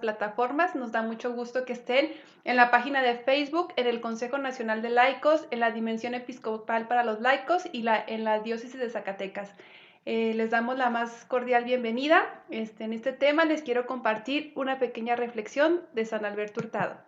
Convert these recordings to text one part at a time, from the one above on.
plataformas. Nos da mucho gusto que estén en la página de Facebook, en el Consejo Nacional de Laicos, en la Dimensión Episcopal para los Laicos y en la Diócesis de Zacatecas. Les damos la más cordial bienvenida. En este tema les quiero compartir una pequeña reflexión de San Alberto Hurtado.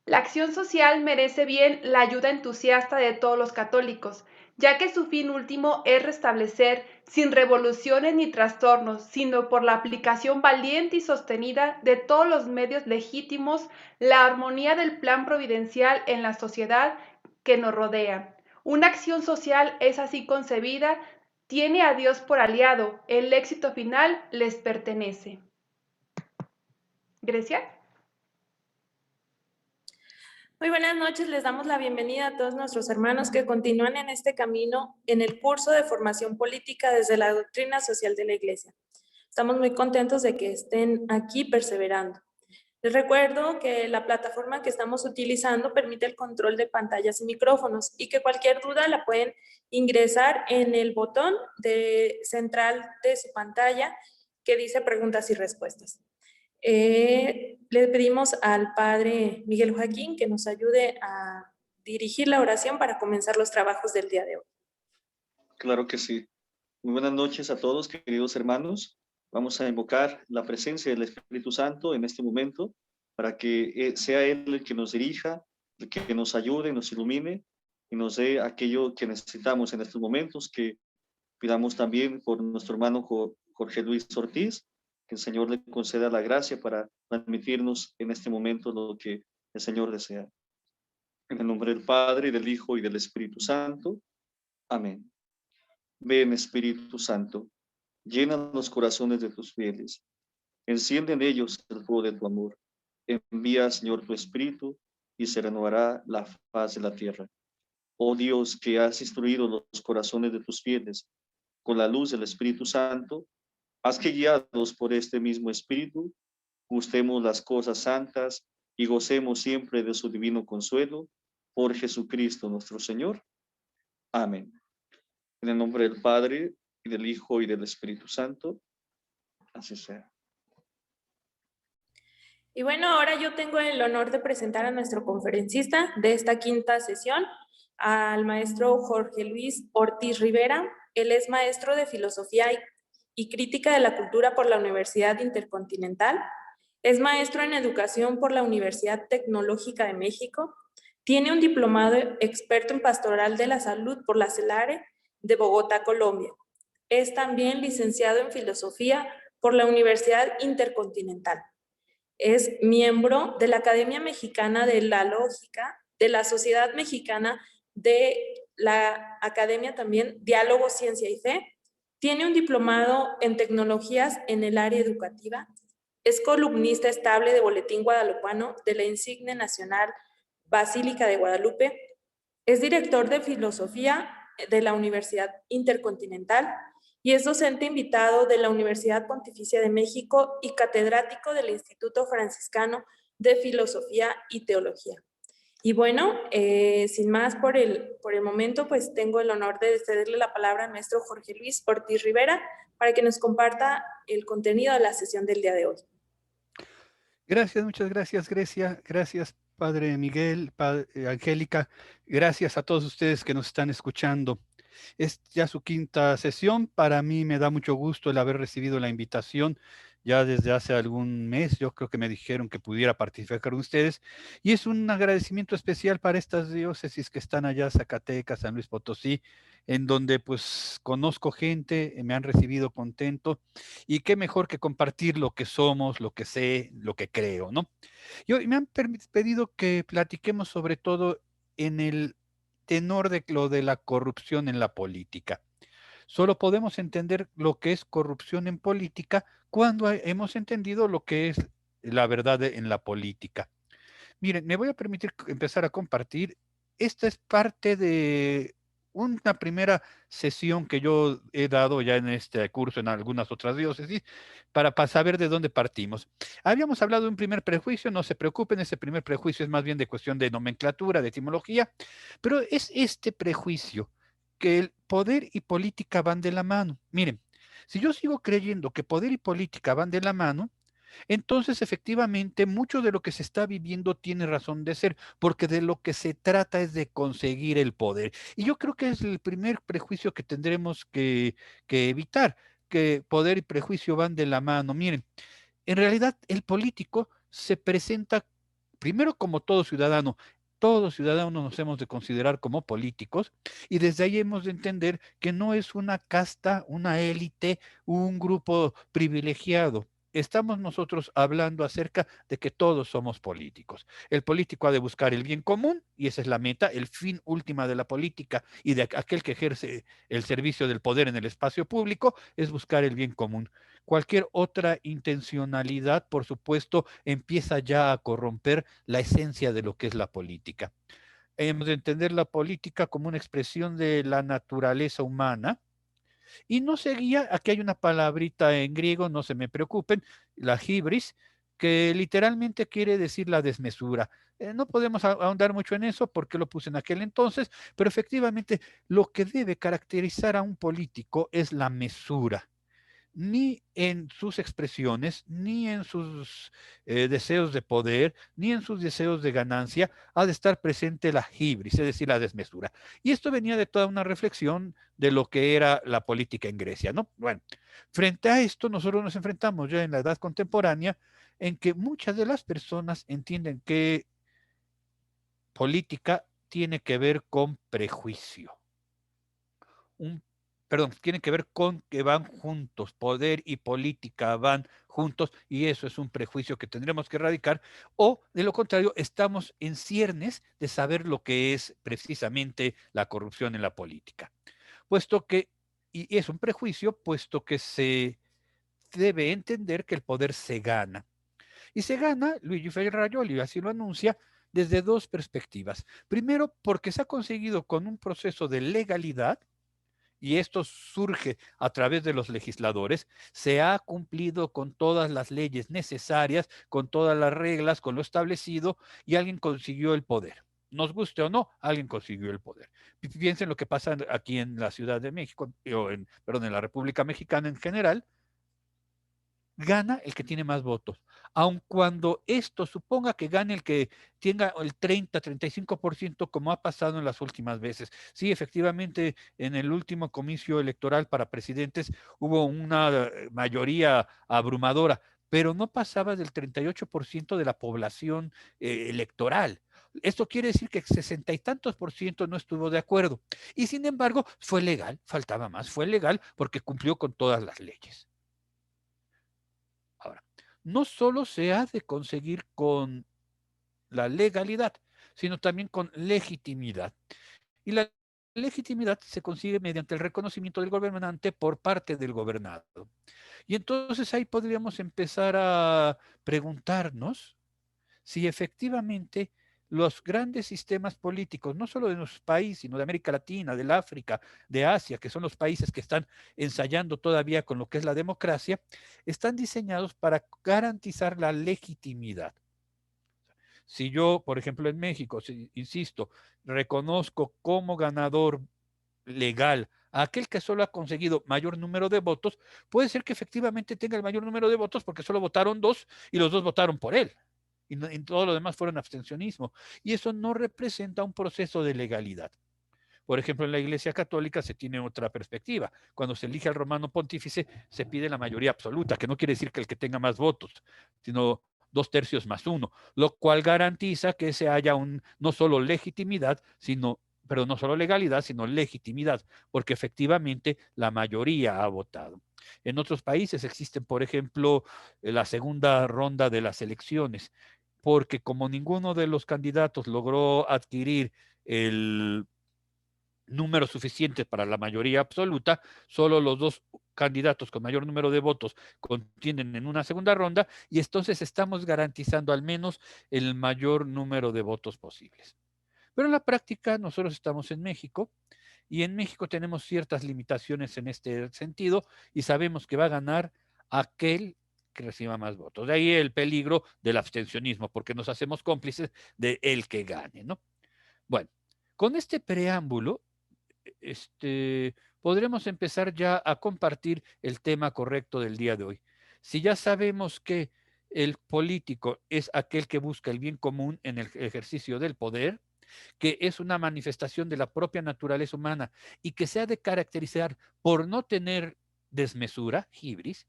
La acción social merece bien la ayuda entusiasta de todos los católicos, ya que su fin último es restablecer, sin revoluciones ni trastornos, sino por la aplicación valiente y sostenida de todos los medios legítimos, la armonía del plan providencial en la sociedad que nos rodea. Una acción social es así concebida, tiene a Dios por aliado, el éxito final les pertenece. Grecia. Muy buenas noches, les damos la bienvenida a todos nuestros hermanos que continúan en este camino en el curso de formación política desde la doctrina social de la Iglesia. Estamos muy contentos de que estén aquí perseverando. Les recuerdo que la plataforma que estamos utilizando permite el control de pantallas y micrófonos y que cualquier duda la pueden ingresar en el botón central de su pantalla que dice preguntas y respuestas. Le pedimos al Padre Miguel Joaquín que nos ayude a dirigir la oración para comenzar los trabajos del día de hoy. Claro que sí. Muy buenas noches a todos, queridos hermanos. Vamos a invocar la presencia del Espíritu Santo en este momento para que sea Él el que nos dirija, el que nos ayude, nos ilumine y nos dé aquello que necesitamos en estos momentos, que pidamos también por nuestro hermano Jorge Luis Ortiz, que el Señor le conceda la gracia para transmitirnos en este momento lo que el Señor desea. En el nombre del Padre, y del Hijo, y del Espíritu Santo. Amén. Ven, Espíritu Santo, llena los corazones de tus fieles, enciende en ellos el fuego de tu amor. Envía, Señor, tu Espíritu, y se renovará la faz de la tierra. Oh Dios, que has instruido los corazones de tus fieles con la luz del Espíritu Santo, haz que guiados por este mismo Espíritu, gustemos las cosas santas y gocemos siempre de su divino consuelo, por Jesucristo nuestro Señor. Amén. En el nombre del Padre, y del Hijo, y del Espíritu Santo, así sea. Y bueno, ahora yo tengo el honor de presentar a nuestro conferencista de esta quinta sesión, al maestro Jorge Luis Ortiz Rivera. Él es maestro de Filosofía y Crítica de la Cultura por la Universidad Intercontinental. Es maestro en Educación por la Universidad Tecnológica de México. Tiene un diplomado experto en Pastoral de la Salud por la CELARE de Bogotá, Colombia. Es también licenciado en Filosofía por la Universidad Intercontinental. Es miembro de la Academia Mexicana de la Lógica, de la Sociedad Mexicana de la Academia también Diálogo, Ciencia y Fe. Tiene un diplomado en Tecnologías en el área educativa. Es columnista estable de Boletín Guadalupano de la Insigne Nacional Basílica de Guadalupe. Es director de Filosofía de la Universidad Intercontinental y es docente invitado de la Universidad Pontificia de México y catedrático del Instituto Franciscano de Filosofía y Teología. Y bueno, sin más por el momento, pues tengo el honor de cederle la palabra al maestro Jorge Luis Ortiz Rivera para que nos comparta el contenido de la sesión del día de hoy. Gracias, muchas gracias, Grecia. Gracias, Padre Miguel, Angélica. Gracias a todos ustedes que nos están escuchando. Es ya su quinta sesión. Para mí me da mucho gusto el haber recibido la invitación ya desde hace algún mes. Yo creo que me dijeron que pudiera participar con ustedes. Y es un agradecimiento especial para estas diócesis que están allá, Zacatecas, San Luis Potosí, en donde pues conozco gente, me han recibido contento. Y qué mejor que compartir lo que somos, lo que sé, lo que creo, ¿no? Me han pedido que platiquemos sobre todo en el tenor de lo de la corrupción en la política. Solo podemos entender lo que es corrupción en política cuando hemos entendido lo que es la verdad en la política. Miren, me voy a permitir empezar a compartir. Esta es parte de una primera sesión que yo he dado ya en este curso en algunas otras diócesis para saber de dónde partimos. Habíamos hablado de un primer prejuicio, no se preocupen, ese primer prejuicio es más bien de cuestión de nomenclatura, de etimología, pero es este prejuicio que el poder y política van de la mano. Miren, si yo sigo creyendo que poder y política van de la mano, Entonces, efectivamente, mucho de lo que se está viviendo tiene razón de ser, porque de lo que se trata es de conseguir el poder. Y yo creo que es el primer prejuicio que tendremos que evitar, que poder y prejuicio van de la mano. Miren, en realidad el político se presenta primero como todo ciudadano. Todos ciudadanos nos hemos de considerar como políticos y desde ahí hemos de entender que no es una casta, una élite, un grupo privilegiado. Estamos nosotros hablando acerca de que todos somos políticos. El político ha de buscar el bien común y esa es la meta, el fin última de la política y de aquel que ejerce el servicio del poder en el espacio público es buscar el bien común. Cualquier otra intencionalidad, por supuesto, empieza ya a corromper la esencia de lo que es la política. Hemos de entender la política como una expresión de la naturaleza humana y no se guía, aquí hay una palabrita en griego, no se me preocupen, la hibris, que literalmente quiere decir la desmesura. No podemos ahondar mucho en eso porque lo puse en aquel entonces, pero efectivamente lo que debe caracterizar a un político es la mesura ni en sus expresiones, ni en sus deseos de poder, ni en sus deseos de ganancia, ha de estar presente la hibris, es decir, la desmesura. Y esto venía de toda una reflexión de lo que era la política en Grecia, ¿no? Bueno, frente a esto, nosotros nos enfrentamos ya en la edad contemporánea en que muchas de las personas entienden que política tiene que ver con prejuicio un, perdón, tiene que ver con que van juntos, poder y política van juntos y eso es un prejuicio que tendremos que erradicar o de lo contrario estamos en ciernes de saber lo que es precisamente la corrupción en la política, puesto que, y es un prejuicio, puesto que se debe entender que el poder se gana. Y se gana, Luigi Ferrajoli así lo anuncia, desde dos perspectivas. Primero, porque se ha conseguido con un proceso de legalidad, y esto surge a través de los legisladores, se ha cumplido con todas las leyes necesarias, con todas las reglas, con lo establecido, y alguien consiguió el poder. Nos guste o no, alguien consiguió el poder. Piensen lo que pasa aquí en la Ciudad de México, o perdón, en la República Mexicana en general, gana el que tiene más votos. Aun cuando esto suponga que gane el que tenga el 30-35%, como ha pasado en las últimas veces. Sí, efectivamente, en el último comicio electoral para presidentes hubo una mayoría abrumadora, pero no pasaba del 38% de la población electoral. Esto quiere decir que 60 y tantos por ciento no estuvo de acuerdo. Y sin embargo, fue legal, faltaba más, fue legal porque cumplió con todas las leyes. Ahora, no solo se ha de conseguir con la legalidad, sino también con legitimidad. Y la legitimidad se consigue mediante el reconocimiento del gobernante por parte del gobernado. Y entonces ahí podríamos empezar a preguntarnos si efectivamente los grandes sistemas políticos, no solo de nuestro país, sino de América Latina, del África, de Asia, que son los países que están ensayando todavía con lo que es la democracia, están diseñados para garantizar la legitimidad. Si yo, por ejemplo, en México, insisto, reconozco como ganador legal a aquel que solo ha conseguido mayor número de votos, puede ser que efectivamente tenga el mayor número de votos porque solo votaron dos y los dos votaron por él y, no, y todo lo demás fueron abstencionismo. Y eso no representa un proceso de legalidad. Por ejemplo, en la Iglesia Católica se tiene otra perspectiva. Cuando se elige al romano pontífice, se pide la mayoría absoluta, que no quiere decir que el que tenga más votos, sino 2/3 más 1, lo cual garantiza que se haya no solo legitimidad, sino, pero no solo legalidad, sino legitimidad, porque efectivamente la mayoría ha votado. En otros países existen, por ejemplo, la segunda ronda de las elecciones, porque como ninguno de los candidatos logró adquirir el número suficiente para la mayoría absoluta, solo los dos candidatos con mayor número de votos contienden en una segunda ronda y entonces estamos garantizando al menos el mayor número de votos posibles. Pero en la práctica nosotros estamos en México y en México tenemos ciertas limitaciones en este sentido y sabemos que va a ganar aquel que reciba más votos. De ahí el peligro del abstencionismo, porque nos hacemos cómplices de el que gane, ¿no? Bueno, con este preámbulo, podremos empezar ya a compartir el tema correcto del día de hoy. Si ya sabemos que el político es aquel que busca el bien común en el ejercicio del poder, que es una manifestación de la propia naturaleza humana y que se ha de caracterizar por no tener desmesura, hibris,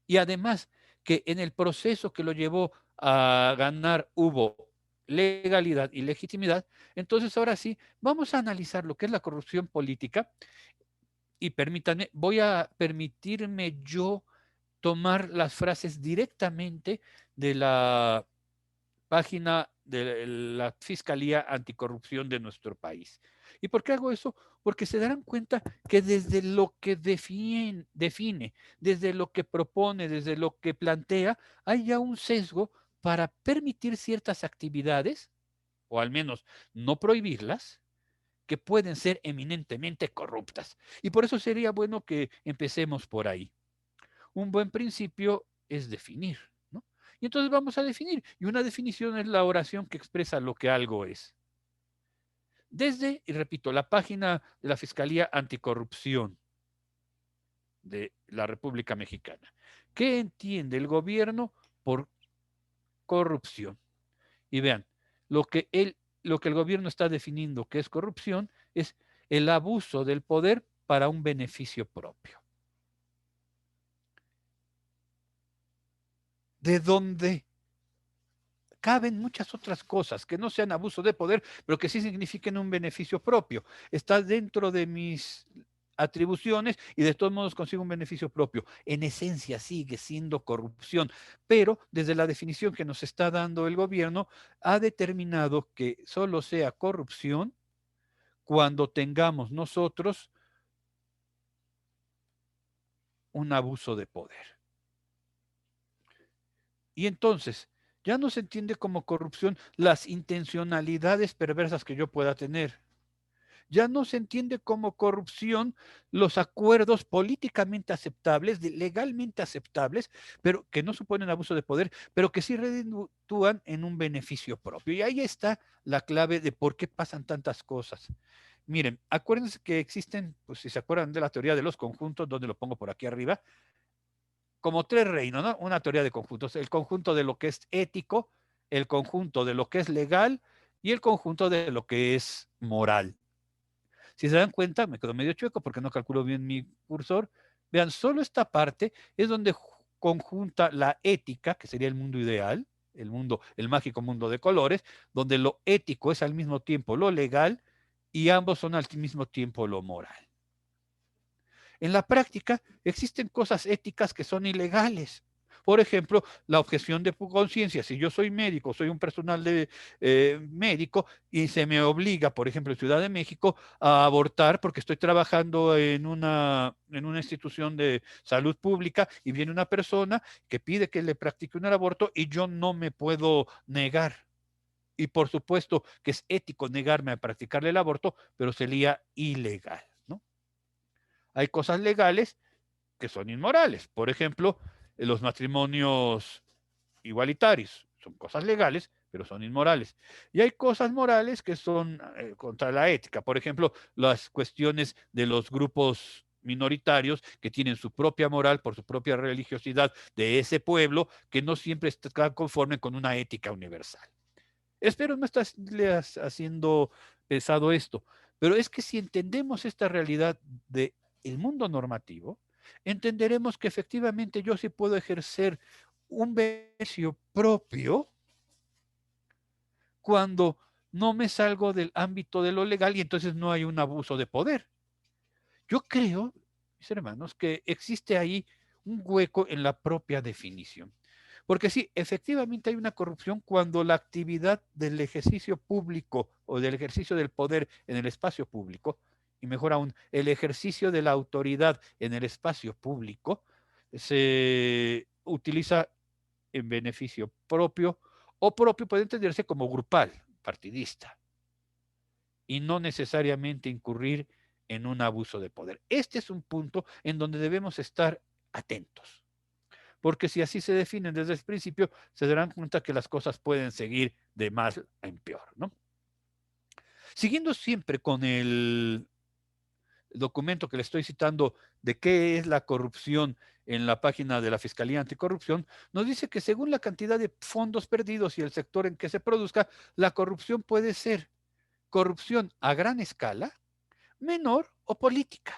y además que en el proceso que lo llevó a ganar hubo legalidad y legitimidad. Entonces ahora sí, vamos a analizar lo que es la corrupción política y permítanme, voy a permitirme yo tomar las frases directamente de la página de la Fiscalía Anticorrupción de nuestro país. ¿Y por qué hago eso? Porque se darán cuenta que desde lo que define, desde lo que propone, desde lo que plantea, hay ya un sesgo para permitir ciertas actividades, o al menos no prohibirlas, que pueden ser eminentemente corruptas. Y por eso sería bueno que empecemos por ahí. Un buen principio es definir, ¿no? Y entonces vamos a definir. Y una definición es la oración que expresa lo que algo es. Desde, y repito, la página de la Fiscalía Anticorrupción de la República Mexicana. ¿Qué entiende el gobierno por corrupción? Y vean, lo que el gobierno está definiendo que es corrupción es el abuso del poder para un beneficio propio. De donde caben muchas otras cosas que no sean abuso de poder, pero que sí signifiquen un beneficio propio. Está dentro de mis atribuciones y de todos modos consigo un beneficio propio. En esencia sigue siendo corrupción, pero desde la definición que nos está dando el gobierno, ha determinado que solo sea corrupción cuando tengamos nosotros un abuso de poder. Y entonces, ya no se entiende como corrupción las intencionalidades perversas que yo pueda tener. Ya no se entiende como corrupción los acuerdos políticamente aceptables, legalmente aceptables, pero que no suponen abuso de poder, pero que sí reditúan en un beneficio propio. Y ahí está la clave de por qué pasan tantas cosas. Miren, acuérdense que existen, pues si se acuerdan de la teoría de los conjuntos, donde lo pongo por aquí arriba, como tres reinos, ¿no? Una teoría de conjuntos, el conjunto de lo que es ético, el conjunto de lo que es legal y el conjunto de lo que es moral. Si se dan cuenta, me quedo medio chueco porque no calculo bien mi cursor. Vean, solo esta parte es donde conjunta la ética, que sería el mundo ideal, el mundo, el mágico mundo de colores, donde lo ético es al mismo tiempo lo legal y ambos son al mismo tiempo lo moral. En la práctica existen cosas éticas que son ilegales. Por ejemplo, la objeción de conciencia. Si yo soy médico, soy un personal de médico y se me obliga, por ejemplo, en Ciudad de México, a abortar porque estoy trabajando en una institución de salud pública y viene una persona que pide que le practique un aborto y yo no me puedo negar. Y por supuesto que es ético negarme a practicarle el aborto, pero sería ilegal, ¿no? Hay cosas legales que son inmorales. Por ejemplo, los matrimonios igualitarios son cosas legales, pero son inmorales. Y hay cosas morales que son contra la ética. Por ejemplo, las cuestiones de los grupos minoritarios que tienen su propia moral por su propia religiosidad de ese pueblo, que no siempre está conforme con una ética universal. Espero no estar haciendo pesado esto, pero es que si entendemos esta realidad del mundo normativo, entenderemos que efectivamente yo sí puedo ejercer un beneficio propio cuando no me salgo del ámbito de lo legal y entonces no hay un abuso de poder. Yo creo, mis hermanos, que existe ahí un hueco en la propia definición. Porque sí, efectivamente hay una corrupción cuando la actividad del ejercicio público o del ejercicio del poder en el espacio público, y mejor aún, el ejercicio de la autoridad en el espacio público, se utiliza en beneficio propio o propio puede entenderse como grupal, partidista, y no necesariamente incurrir en un abuso de poder. Este es un punto en donde debemos estar atentos, porque si así se definen desde el principio, se darán cuenta que las cosas pueden seguir de mal en peor, ¿no? Siguiendo siempre con el documento que le estoy citando de qué es la corrupción en la página de la Fiscalía Anticorrupción, nos dice que según la cantidad de fondos perdidos y el sector en que se produzca, la corrupción puede ser corrupción a gran escala, menor o política.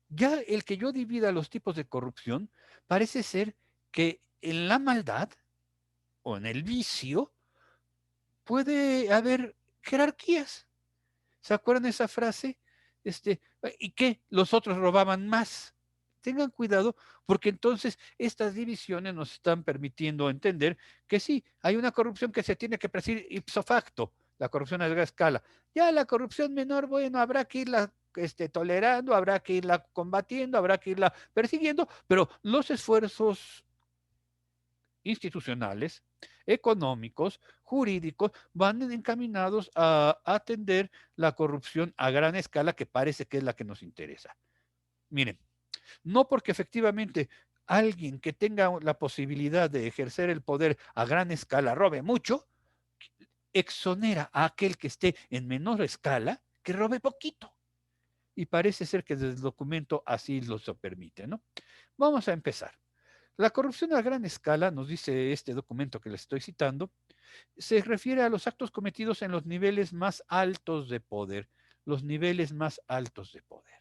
Ya el que yo divida los tipos de corrupción parece ser que en la maldad o en el vicio puede haber jerarquías. ¿Se acuerdan de esa frase? ¿Y qué? Los otros robaban más. Tengan cuidado, porque entonces estas divisiones nos están permitiendo entender que sí, hay una corrupción que se tiene que perseguir ipso facto, la corrupción a gran escala. Ya la corrupción menor, bueno, habrá que irla tolerando, habrá que irla combatiendo, habrá que irla persiguiendo, pero los esfuerzos institucionales, económicos, jurídicos, van encaminados a atender la corrupción a gran escala, que parece que es la que nos interesa. Miren, no porque efectivamente alguien que tenga la posibilidad de ejercer el poder a gran escala robe mucho, exonera a aquel que esté en menor escala que robe poquito. Y parece ser que desde el documento así lo permite, ¿no? Vamos a empezar. La corrupción a gran escala, nos dice este documento que les estoy citando, se refiere a los actos cometidos en los niveles más altos de poder, los niveles más altos de poder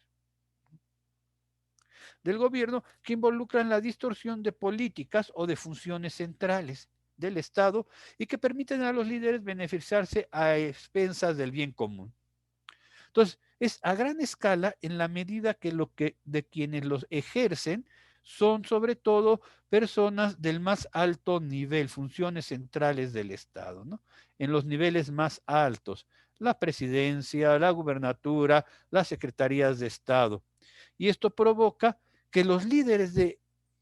del gobierno, que involucran la distorsión de políticas o de funciones centrales del Estado y que permiten a los líderes beneficiarse a expensas del bien común. Entonces, es a gran escala en la medida que de quienes los ejercen son sobre todo personas del más alto nivel, funciones centrales del Estado, ¿no? En los niveles más altos, la presidencia, la gubernatura, las secretarías de Estado. Y esto provoca que los líderes de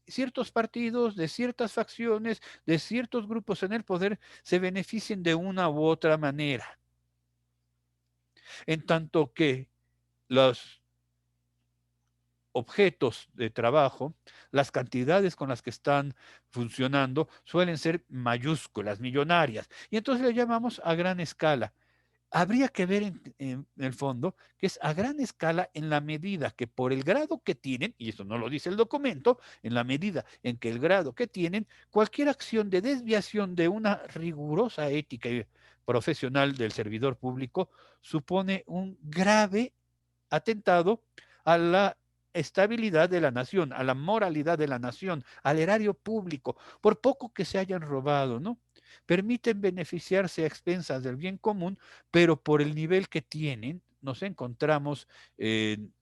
ciertos partidos, de ciertas facciones, de ciertos grupos en el poder, se beneficien de una u otra manera. En tanto que los objetos de trabajo, las cantidades con las que están funcionando suelen ser mayúsculas, millonarias, y entonces le llamamos a gran escala. Habría que ver en el fondo que es a gran escala en la medida que por el grado que tienen, y eso no lo dice el documento, en la medida en que el grado que tienen, cualquier acción de desviación de una rigurosa ética profesional del servidor público supone un grave atentado a la estabilidad de la nación, a la moralidad de la nación, al erario público, por poco que se hayan robado, ¿no? Permiten beneficiarse a expensas del bien común, pero por el nivel que tienen, nos encontramos en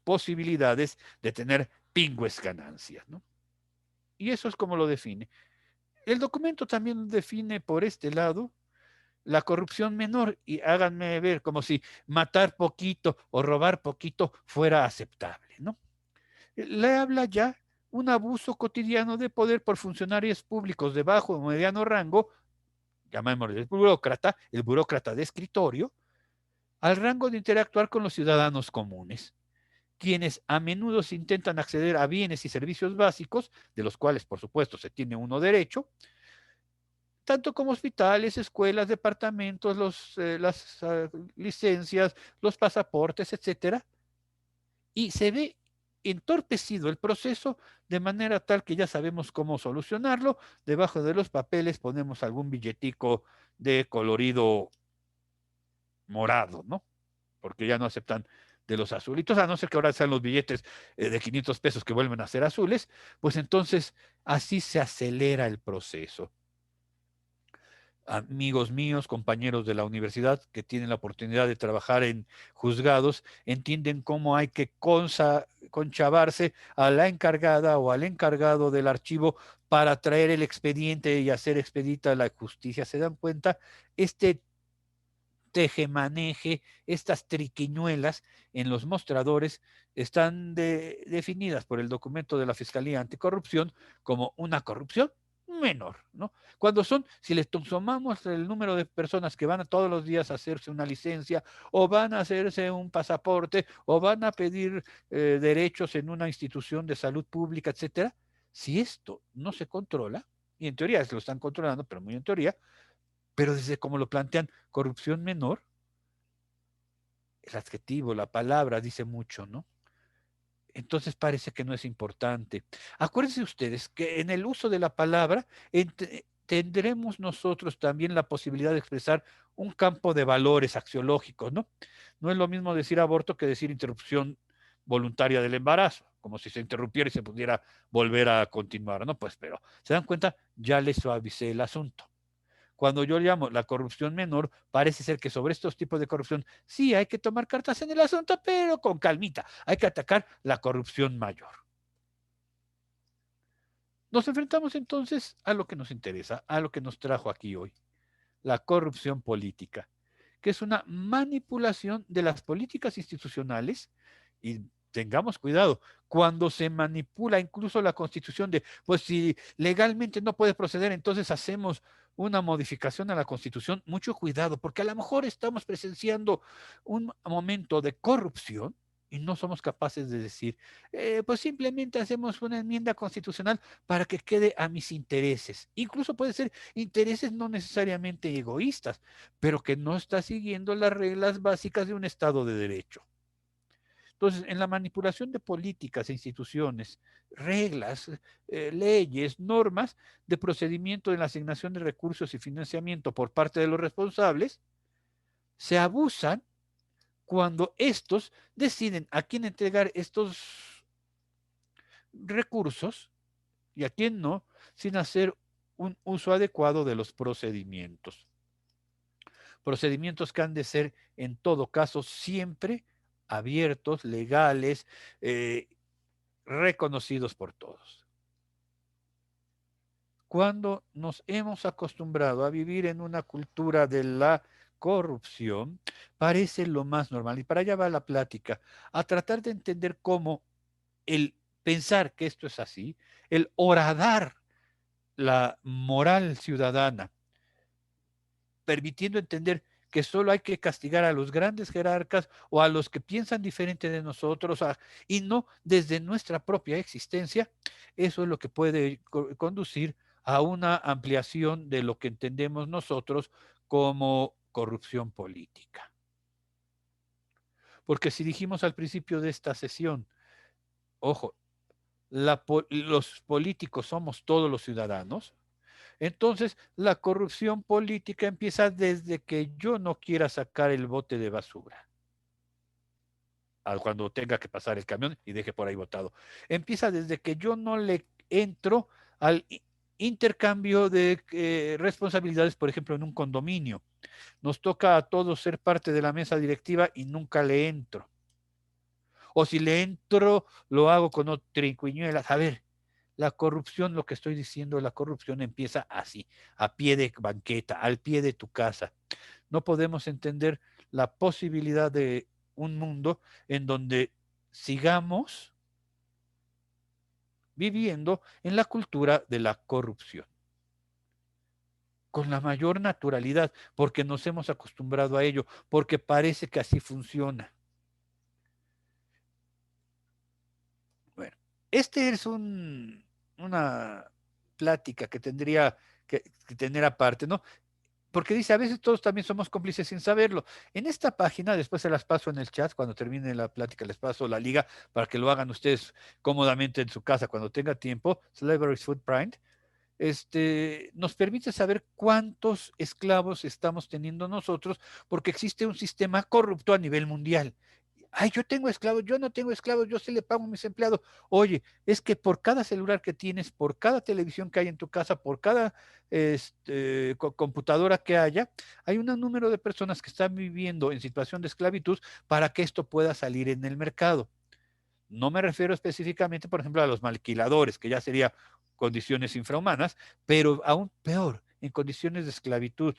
posibilidades de tener pingües ganancias, ¿no? Y eso es como lo define. El documento también define por este lado la corrupción menor, y háganme ver como si matar poquito o robar poquito fuera aceptable, ¿no? Le habla ya un abuso cotidiano de poder por funcionarios públicos de bajo o mediano rango, llamémosle el burócrata de escritorio, al rango de interactuar con los ciudadanos comunes, quienes a menudo intentan acceder a bienes y servicios básicos, de los cuales por supuesto se tiene uno derecho, tanto como hospitales, escuelas, departamentos, las licencias, los pasaportes, etcétera, y se ve entorpecido el proceso de manera tal que ya sabemos cómo solucionarlo. Debajo de los papeles ponemos algún billetico de colorido morado, ¿no? Porque ya no aceptan de los azulitos, a no ser que ahora sean los billetes de 500 pesos que vuelven a ser azules, pues entonces así se acelera el proceso. Amigos míos, compañeros de la universidad que tienen la oportunidad de trabajar en juzgados, entienden cómo hay que conchavarse a la encargada o al encargado del archivo para traer el expediente y hacer expedita la justicia. ¿Se dan cuenta? Este tejemaneje, estas triquiñuelas en los mostradores están definidas por el documento de la Fiscalía Anticorrupción como una corrupción menor, ¿no? Cuando son, si les sumamos el número de personas que van a todos los días a hacerse una licencia, o van a hacerse un pasaporte, o van a pedir derechos en una institución de salud pública, etcétera, si esto no se controla, y en teoría lo están controlando, pero muy en teoría, pero desde como lo plantean, corrupción menor, el adjetivo, la palabra dice mucho, ¿no? Entonces parece que no es importante. Acuérdense ustedes que en el uso de la palabra tendremos nosotros también la posibilidad de expresar un campo de valores axiológicos, ¿no? No es lo mismo decir aborto que decir interrupción voluntaria del embarazo, como si se interrumpiera y se pudiera volver a continuar, ¿no? Pues, pero, ¿se dan cuenta? Ya les suavicé el asunto. Cuando yo llamo la corrupción menor, parece ser que sobre estos tipos de corrupción sí hay que tomar cartas en el asunto, pero con calmita. Hay que atacar la corrupción mayor. Nos enfrentamos entonces a lo que nos interesa, a lo que nos trajo aquí hoy, la corrupción política, que es una manipulación de las políticas institucionales y tengamos cuidado, cuando se manipula incluso la constitución de, pues si legalmente no puede proceder, entonces hacemos una modificación a la constitución, mucho cuidado, porque a lo mejor estamos presenciando un momento de corrupción y no somos capaces de decir, pues simplemente hacemos una enmienda constitucional para que quede a mis intereses. Incluso puede ser intereses no necesariamente egoístas, pero que no está siguiendo las reglas básicas de un Estado de Derecho. Entonces, en la manipulación de políticas e instituciones, reglas, leyes, normas de procedimiento en la asignación de recursos y financiamiento por parte de los responsables, se abusan cuando estos deciden a quién entregar estos recursos y a quién no, sin hacer un uso adecuado de los procedimientos. Procedimientos que han de ser, en todo caso, siempre abiertos, legales, reconocidos por todos. Cuando nos hemos acostumbrado a vivir en una cultura de la corrupción, parece lo más normal. Y para allá va la plática, a tratar de entender cómo el pensar que esto es así, el horadar la moral ciudadana, permitiendo entender que solo hay que castigar a los grandes jerarcas o a los que piensan diferente de nosotros y no desde nuestra propia existencia, eso es lo que puede conducir a una ampliación de lo que entendemos nosotros como corrupción política. Porque si dijimos al principio de esta sesión, ojo, los políticos somos todos los ciudadanos, entonces, la corrupción política empieza desde que yo no quiera sacar el bote de basura, cuando tenga que pasar el camión y deje por ahí botado. Empieza desde que yo no le entro al intercambio de responsabilidades, por ejemplo, en un condominio. Nos toca a todos ser parte de la mesa directiva y nunca le entro. O si le entro, lo hago con otra trincuiñuelas. A ver, la corrupción, lo que estoy diciendo, la corrupción empieza así, a pie de banqueta, al pie de tu casa. No podemos entender la posibilidad de un mundo en donde sigamos viviendo en la cultura de la corrupción, con la mayor naturalidad, porque nos hemos acostumbrado a ello, porque parece que así funciona. Bueno, este es una plática que tendría que tener aparte, ¿no? Porque dice, a veces todos también somos cómplices sin saberlo. En esta página, después se las paso en el chat, cuando termine la plática les paso la liga para que lo hagan ustedes cómodamente en su casa cuando tenga tiempo, Slavery's Footprint, nos permite saber cuántos esclavos estamos teniendo nosotros, porque existe un sistema corrupto a nivel mundial. Ay, yo tengo esclavos, yo no tengo esclavos, yo sí le pago a mis empleados. Oye, es que por cada celular que tienes, por cada televisión que hay en tu casa, por cada computadora que haya, hay un número de personas que están viviendo en situación de esclavitud para que esto pueda salir en el mercado. No me refiero específicamente, por ejemplo, a los maquiladores, que ya sería condiciones infrahumanas, pero aún peor, en condiciones de esclavitud.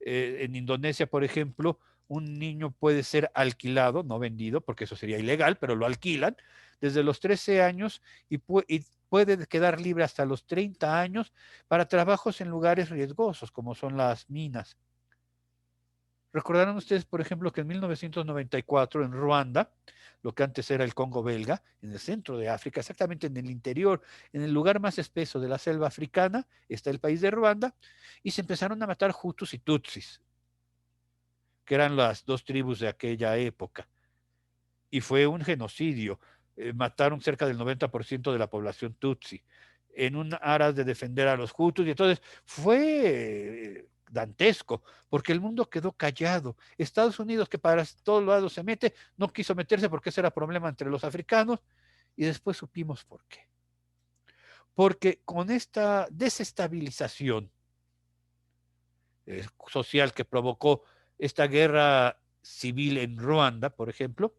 En Indonesia, por ejemplo, un niño puede ser alquilado, no vendido, porque eso sería ilegal, pero lo alquilan desde los 13 años y puede quedar libre hasta los 30 años para trabajos en lugares riesgosos, como son las minas. Recordarán ustedes, por ejemplo, que en 1994 en Ruanda, lo que antes era el Congo belga, en el centro de África, exactamente en el interior, en el lugar más espeso de la selva africana, está el país de Ruanda, y se empezaron a matar hutus y tutsis. que eran las dos tribus de aquella época. Y fue un genocidio. Mataron cerca del 90% de la población tutsi en un aras de defender a los hutus, y entonces fue dantesco, porque el mundo quedó callado. Estados Unidos, que para todos lados se mete, no quiso meterse porque ese era problema entre los africanos, y después supimos por qué. Porque con esta desestabilización social que provocó esta guerra civil en Ruanda, por ejemplo,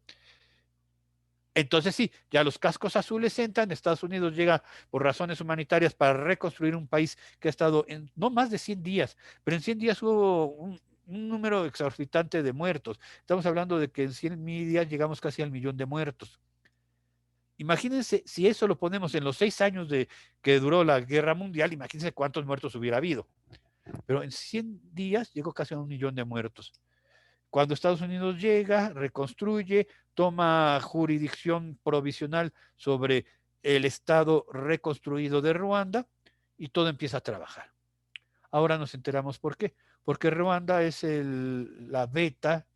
entonces sí, ya los cascos azules entran, Estados Unidos llega por razones humanitarias para reconstruir un país que ha estado en no más de 100 días, pero en 100 días hubo un número exorbitante de muertos. Estamos hablando de que en 100 días llegamos casi al 1.000.000 de muertos. Imagínense, si eso lo ponemos en los 6 años que duró la guerra mundial, imagínense cuántos muertos hubiera habido. Pero en 100 días llegó casi a 1.000.000 de muertos. Cuando Estados Unidos llega, reconstruye, toma jurisdicción provisional sobre el Estado reconstruido de Ruanda y todo empieza a trabajar. Ahora nos enteramos por qué. Porque Ruanda es la beta,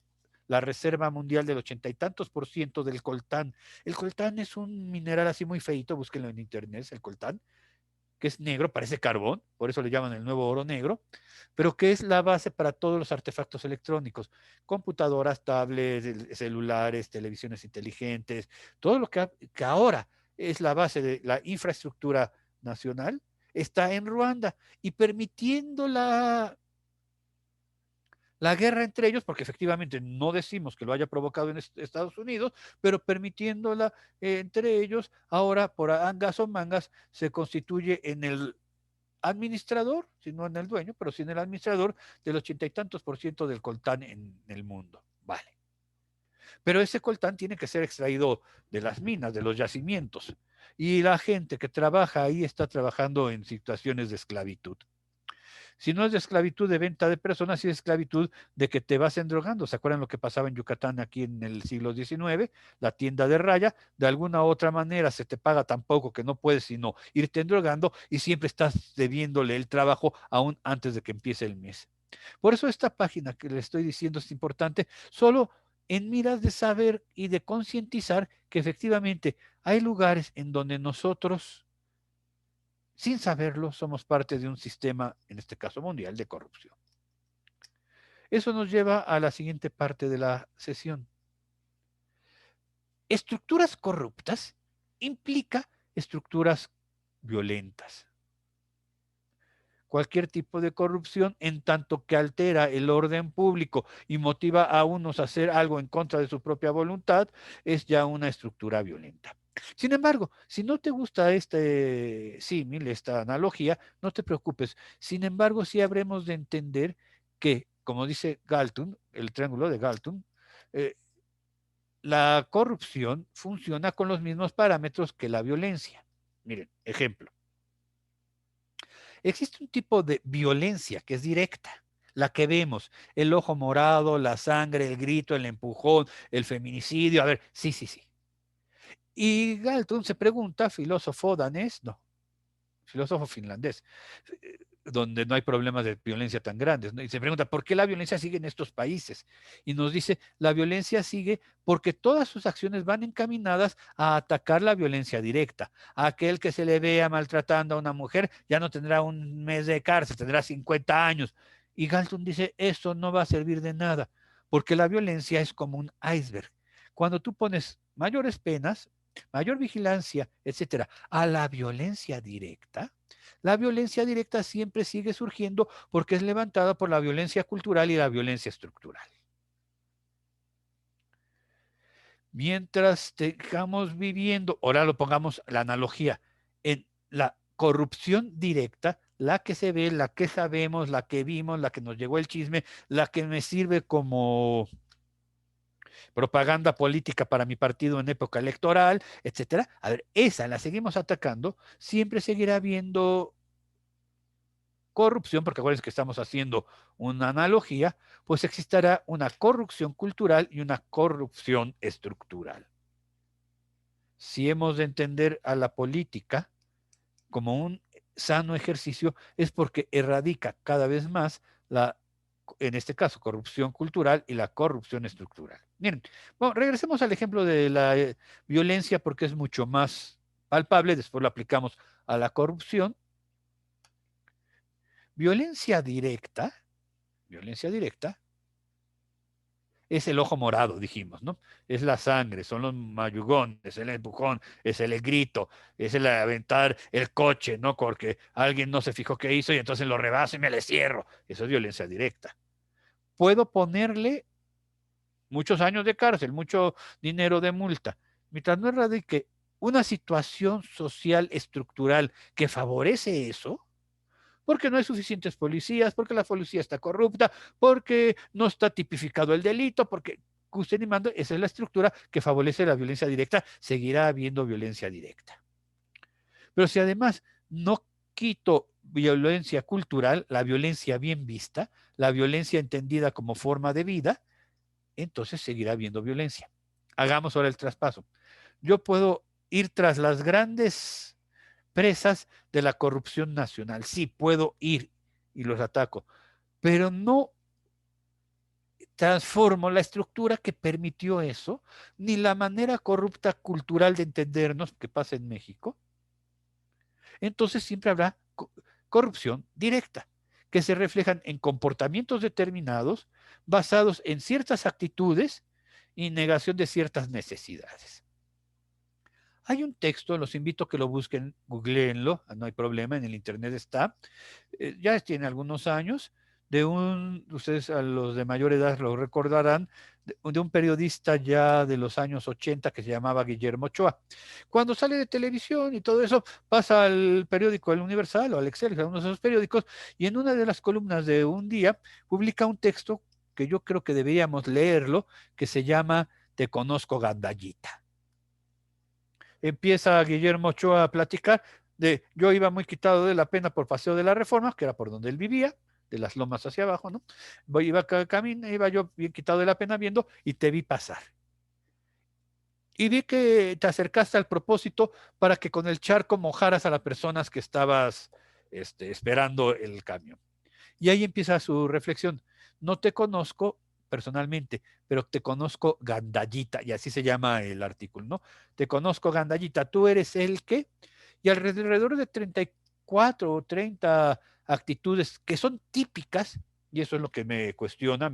la reserva mundial del 80 y tantos% del coltán. El coltán es un mineral así muy feito, búsquenlo en internet, el coltán, que es negro, parece carbón, por eso le llaman el nuevo oro negro, pero que es la base para todos los artefactos electrónicos, computadoras, tablets, celulares, televisiones inteligentes, todo lo que ahora es la base de la infraestructura nacional, está en Ruanda y permitiendo la guerra entre ellos, porque efectivamente no decimos que lo haya provocado en Estados Unidos, pero permitiéndola entre ellos, ahora por angas o mangas se constituye en el administrador, si no en el dueño, pero sí en el administrador del 80 y tantos% del coltán en el mundo. Vale. Pero ese coltán tiene que ser extraído de las minas, de los yacimientos. Y la gente que trabaja ahí está trabajando en situaciones de esclavitud. Si no es de esclavitud de venta de personas, sí es esclavitud de que te vas endrogando. ¿Se acuerdan lo que pasaba en Yucatán aquí en el siglo XIX? La tienda de raya, de alguna u otra manera se te paga tan poco que no puedes sino irte endrogando y siempre estás debiéndole el trabajo aún antes de que empiece el mes. Por eso esta página que le estoy diciendo es importante, solo en miras de saber y de concientizar que efectivamente hay lugares en donde nosotros, sin saberlo, somos parte de un sistema, en este caso mundial, de corrupción. Eso nos lleva a la siguiente parte de la sesión. Estructuras corruptas implica estructuras violentas. Cualquier tipo de corrupción, en tanto que altera el orden público y motiva a unos a hacer algo en contra de su propia voluntad, es ya una estructura violenta. Sin embargo, si no te gusta este símil, esta analogía, no te preocupes. Sin embargo, sí habremos de entender que, como dice Galton, el triángulo de Galton, la corrupción funciona con los mismos parámetros que la violencia. Miren, ejemplo. Existe un tipo de violencia que es directa, la que vemos, el ojo morado, la sangre, el grito, el empujón, el feminicidio. A ver, sí, sí, sí. Y Galton se pregunta, filósofo danés, no, filósofo finlandés, donde no hay problemas de violencia tan grandes, ¿no? Y se pregunta, ¿por qué la violencia sigue en estos países? Y nos dice, la violencia sigue porque todas sus acciones van encaminadas a atacar la violencia directa. A aquel que se le vea maltratando a una mujer ya no tendrá un mes de cárcel, tendrá 50 años. Y Galton dice, eso no va a servir de nada, porque la violencia es como un iceberg. Cuando tú pones mayores penas, mayor vigilancia, etcétera, a la violencia directa, la violencia directa siempre sigue surgiendo porque es levantada por la violencia cultural y la violencia estructural. Mientras estamos viviendo, ahora lo pongamos la analogía, en la corrupción directa, la que se ve, la que sabemos, la que vimos, la que nos llegó el chisme, la que me sirve como propaganda política para mi partido en época electoral, etcétera. A ver, esa la seguimos atacando, siempre seguirá habiendo corrupción, porque acuérdense que estamos haciendo una analogía, pues existirá una corrupción cultural y una corrupción estructural. Si hemos de entender a la política como un sano ejercicio, es porque erradica cada vez más la en este caso, corrupción cultural y la corrupción estructural. Miren, bueno, regresemos al ejemplo de la violencia porque es mucho más palpable, después lo aplicamos a la corrupción. Violencia directa es el ojo morado, dijimos, ¿no? Es la sangre, son los mayugones, es el empujón, es el grito, es el aventar el coche, ¿no? Porque alguien no se fijó qué hizo y entonces lo rebaso y me le cierro. Eso es violencia directa. Puedo ponerle muchos años de cárcel, mucho dinero de multa, mientras no erradique una situación social estructural que favorece eso, porque no hay suficientes policías, porque la policía está corrupta, porque no está tipificado el delito, porque usted ni mando, esa es la estructura que favorece la violencia directa, seguirá habiendo violencia directa. Pero si además no quito violencia cultural, la violencia bien vista, la violencia entendida como forma de vida, entonces seguirá habiendo violencia. Hagamos ahora el traspaso. Yo puedo ir tras las grandes presas de la corrupción nacional. Sí, puedo ir y los ataco, pero no transformo la estructura que permitió eso, ni la manera corrupta cultural de entendernos que pasa en México. Entonces siempre habrá corrupción directa, que se reflejan en comportamientos determinados basados en ciertas actitudes y negación de ciertas necesidades. Hay un texto, los invito a que lo busquen, googleenlo, no hay problema, en el internet está, ya tiene algunos años, ustedes a los de mayor edad lo recordarán, de un periodista ya de los años 80 que se llamaba Guillermo Ochoa. Cuando sale de televisión y todo eso, pasa al periódico El Universal o al Excelsior, a uno de esos periódicos, y en una de las columnas de un día publica un texto que yo creo que deberíamos leerlo, que se llama Te conozco gandallita. Empieza Guillermo Ochoa a platicar de, yo iba muy quitado de la pena por Paseo de la Reforma, que era por donde él vivía, de las lomas hacia abajo, ¿no? Iba yo bien quitado de la pena viendo y te vi pasar. Y vi que te acercaste al propósito para que con el charco mojaras a las personas que estabas esperando el camión. Y ahí empieza su reflexión. No te conozco personalmente, pero te conozco gandallita, y así se llama el artículo, ¿no? Te conozco gandallita, tú eres el que, y alrededor de 34 o 30 actitudes que son típicas, y eso es lo que me cuestiona,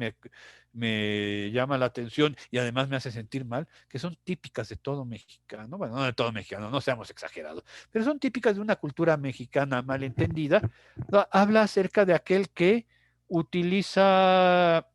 me llama la atención y además me hace sentir mal, que son típicas de todo mexicano, bueno, no de todo mexicano, no seamos exagerados, pero son típicas de una cultura mexicana malentendida. Habla acerca de aquel que utiliza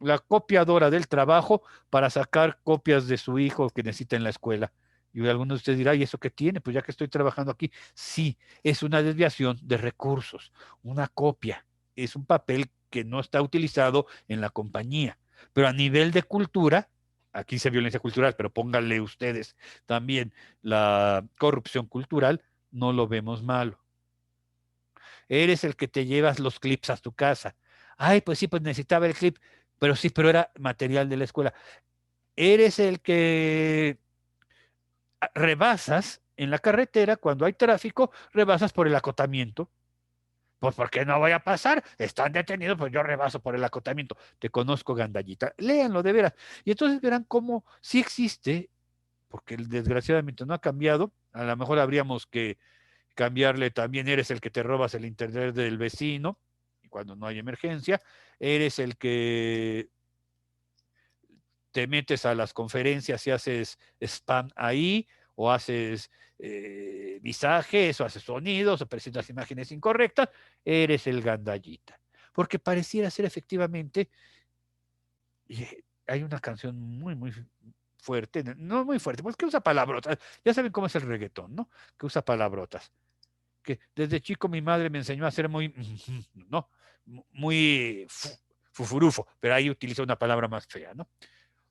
la copiadora del trabajo para sacar copias de su hijo que necesita en la escuela. Y algunos de ustedes dirán, ¿y eso qué tiene? Pues ya que estoy trabajando aquí, sí, es una desviación de recursos, una copia, es un papel que no está utilizado en la compañía. Pero a nivel de cultura, aquí dice violencia cultural, pero pónganle ustedes también la corrupción cultural, no lo vemos malo. Eres el que te llevas los clips a tu casa. Ay, pues sí, pues necesitaba el clip, pero sí, pero era material de la escuela. Eres el que rebasas en la carretera cuando hay tráfico, rebasas por el acotamiento. Pues porque no voy a pasar, están detenidos, pues yo rebaso por el acotamiento. Te conozco, gandallita. Léanlo de veras. Y entonces verán cómo sí existe, porque desgraciadamente no ha cambiado. A lo mejor habríamos que cambiarle también, eres el que te robas el internet del vecino cuando no hay emergencia, eres el que te metes a las conferencias y haces spam ahí, o haces visajes, o haces sonidos, o presentas imágenes incorrectas, eres el gandallita. Porque pareciera ser efectivamente, hay una canción muy, muy fuerte, no muy fuerte, pues que usa palabrotas, ya saben cómo es el reggaetón, ¿no? Que usa palabrotas. Que desde chico mi madre me enseñó a ser muy, ¿no? Muy fufurufo, pero ahí utiliza una palabra más fea, ¿no?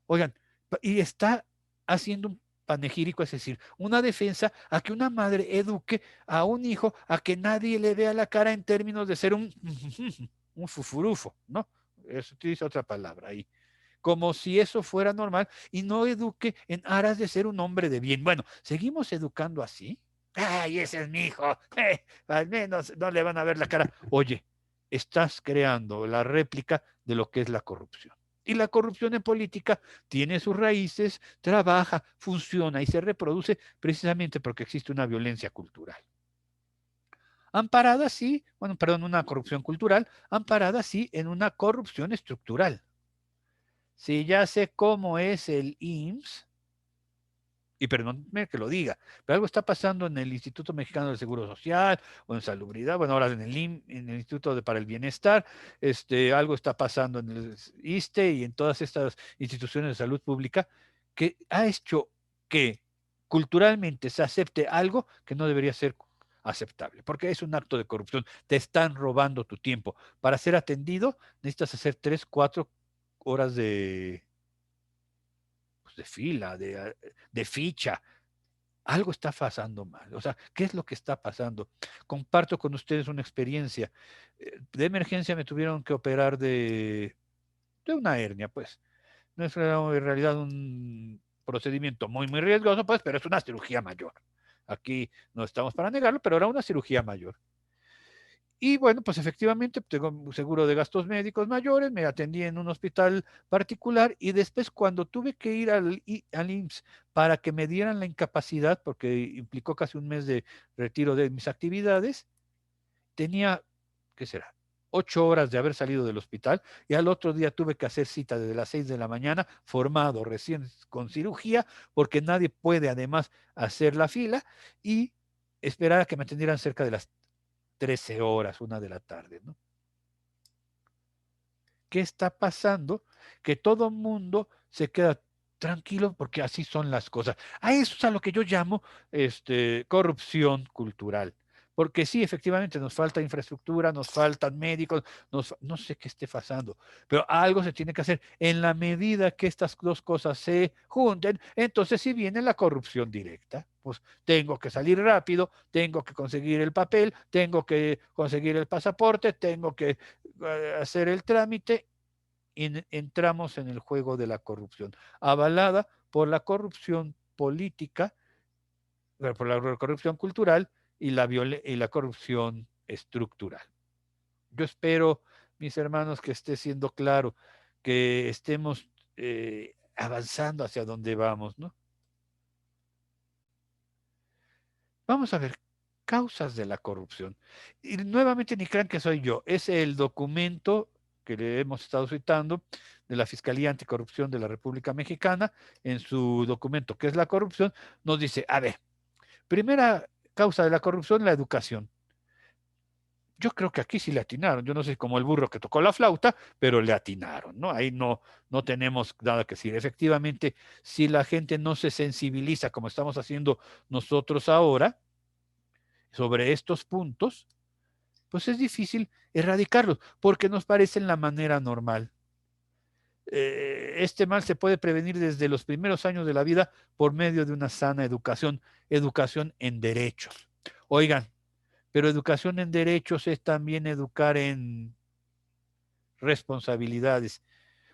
Oigan, y está haciendo un panegírico, es decir, una defensa a que una madre eduque a un hijo a que nadie le vea la cara en términos de ser un fufurufo, ¿no? Eso utiliza otra palabra ahí. Como si eso fuera normal y no eduque en aras de ser un hombre de bien. Bueno, ¿seguimos educando así? ¡Ay, ese es mi hijo! Al menos no le van a ver la cara. Oye, estás creando la réplica de lo que es la corrupción. Y la corrupción en política tiene sus raíces, trabaja, funciona y se reproduce precisamente porque existe una violencia cultural. Amparada sí, bueno, perdón, una corrupción cultural, amparada sí en una corrupción estructural. Si ya sé cómo es el IMSS, y perdónme que lo diga, pero algo está pasando en el Instituto Mexicano del Seguro Social o en Salubridad, bueno, ahora en el en el Instituto para el Bienestar, algo está pasando en el ISSSTE y en todas estas instituciones de salud pública que ha hecho que culturalmente se acepte algo que no debería ser aceptable, porque es un acto de corrupción, te están robando tu tiempo. Para ser atendido necesitas hacer 3, 4 horas de fila, de ficha. Algo está pasando mal. O sea, ¿qué es lo que está pasando? Comparto con ustedes una experiencia. De emergencia me tuvieron que operar de una hernia, pues. No es en realidad un procedimiento muy, muy riesgoso, pues, pero es una cirugía mayor. Aquí no estamos para negarlo, pero era una cirugía mayor. Y bueno, pues efectivamente tengo un seguro de gastos médicos mayores, me atendí en un hospital particular y después cuando tuve que ir al IMSS para que me dieran la incapacidad, porque implicó casi un mes de retiro de mis actividades, tenía, ¿qué será? 8 horas de haber salido del hospital y al otro día tuve que hacer cita desde las 6 de la mañana, formado recién con cirugía, porque nadie puede además hacer la fila y esperar a que me atendieran cerca de las 13 horas, 1 de la tarde, ¿no? ¿Qué está pasando? Que todo el mundo se queda tranquilo porque así son las cosas. A eso es a lo que yo llamo corrupción cultural. Porque sí, efectivamente nos falta infraestructura, nos faltan médicos, no sé qué esté pasando, pero algo se tiene que hacer. En la medida que estas dos cosas se junten, entonces sí viene la corrupción directa. Pues tengo que salir rápido, tengo que conseguir el papel, tengo que conseguir el pasaporte, tengo que hacer el trámite y entramos en el juego de la corrupción, avalada por la corrupción política, por la corrupción cultural y la corrupción estructural. Yo espero, mis hermanos, que esté siendo claro, que estemos avanzando hacia donde vamos, ¿no? Vamos a ver causas de la corrupción. Y nuevamente ni crean que soy yo, es el documento que le hemos estado citando de la Fiscalía Anticorrupción de la República Mexicana, en su documento ¿Qué es la corrupción? Nos dice, a ver, primera causa de la corrupción, la educación. Yo creo que aquí sí le atinaron, yo no sé como el burro que tocó la flauta, pero le atinaron, ¿no? Ahí no tenemos nada que decir. Efectivamente, si la gente no se sensibiliza como estamos haciendo nosotros ahora, sobre estos puntos, pues es difícil erradicarlos, porque nos parecen la manera normal. Este mal se puede prevenir desde los primeros años de la vida por medio de una sana educación, educación en derechos. Oigan, pero educación en derechos es también educar en responsabilidades.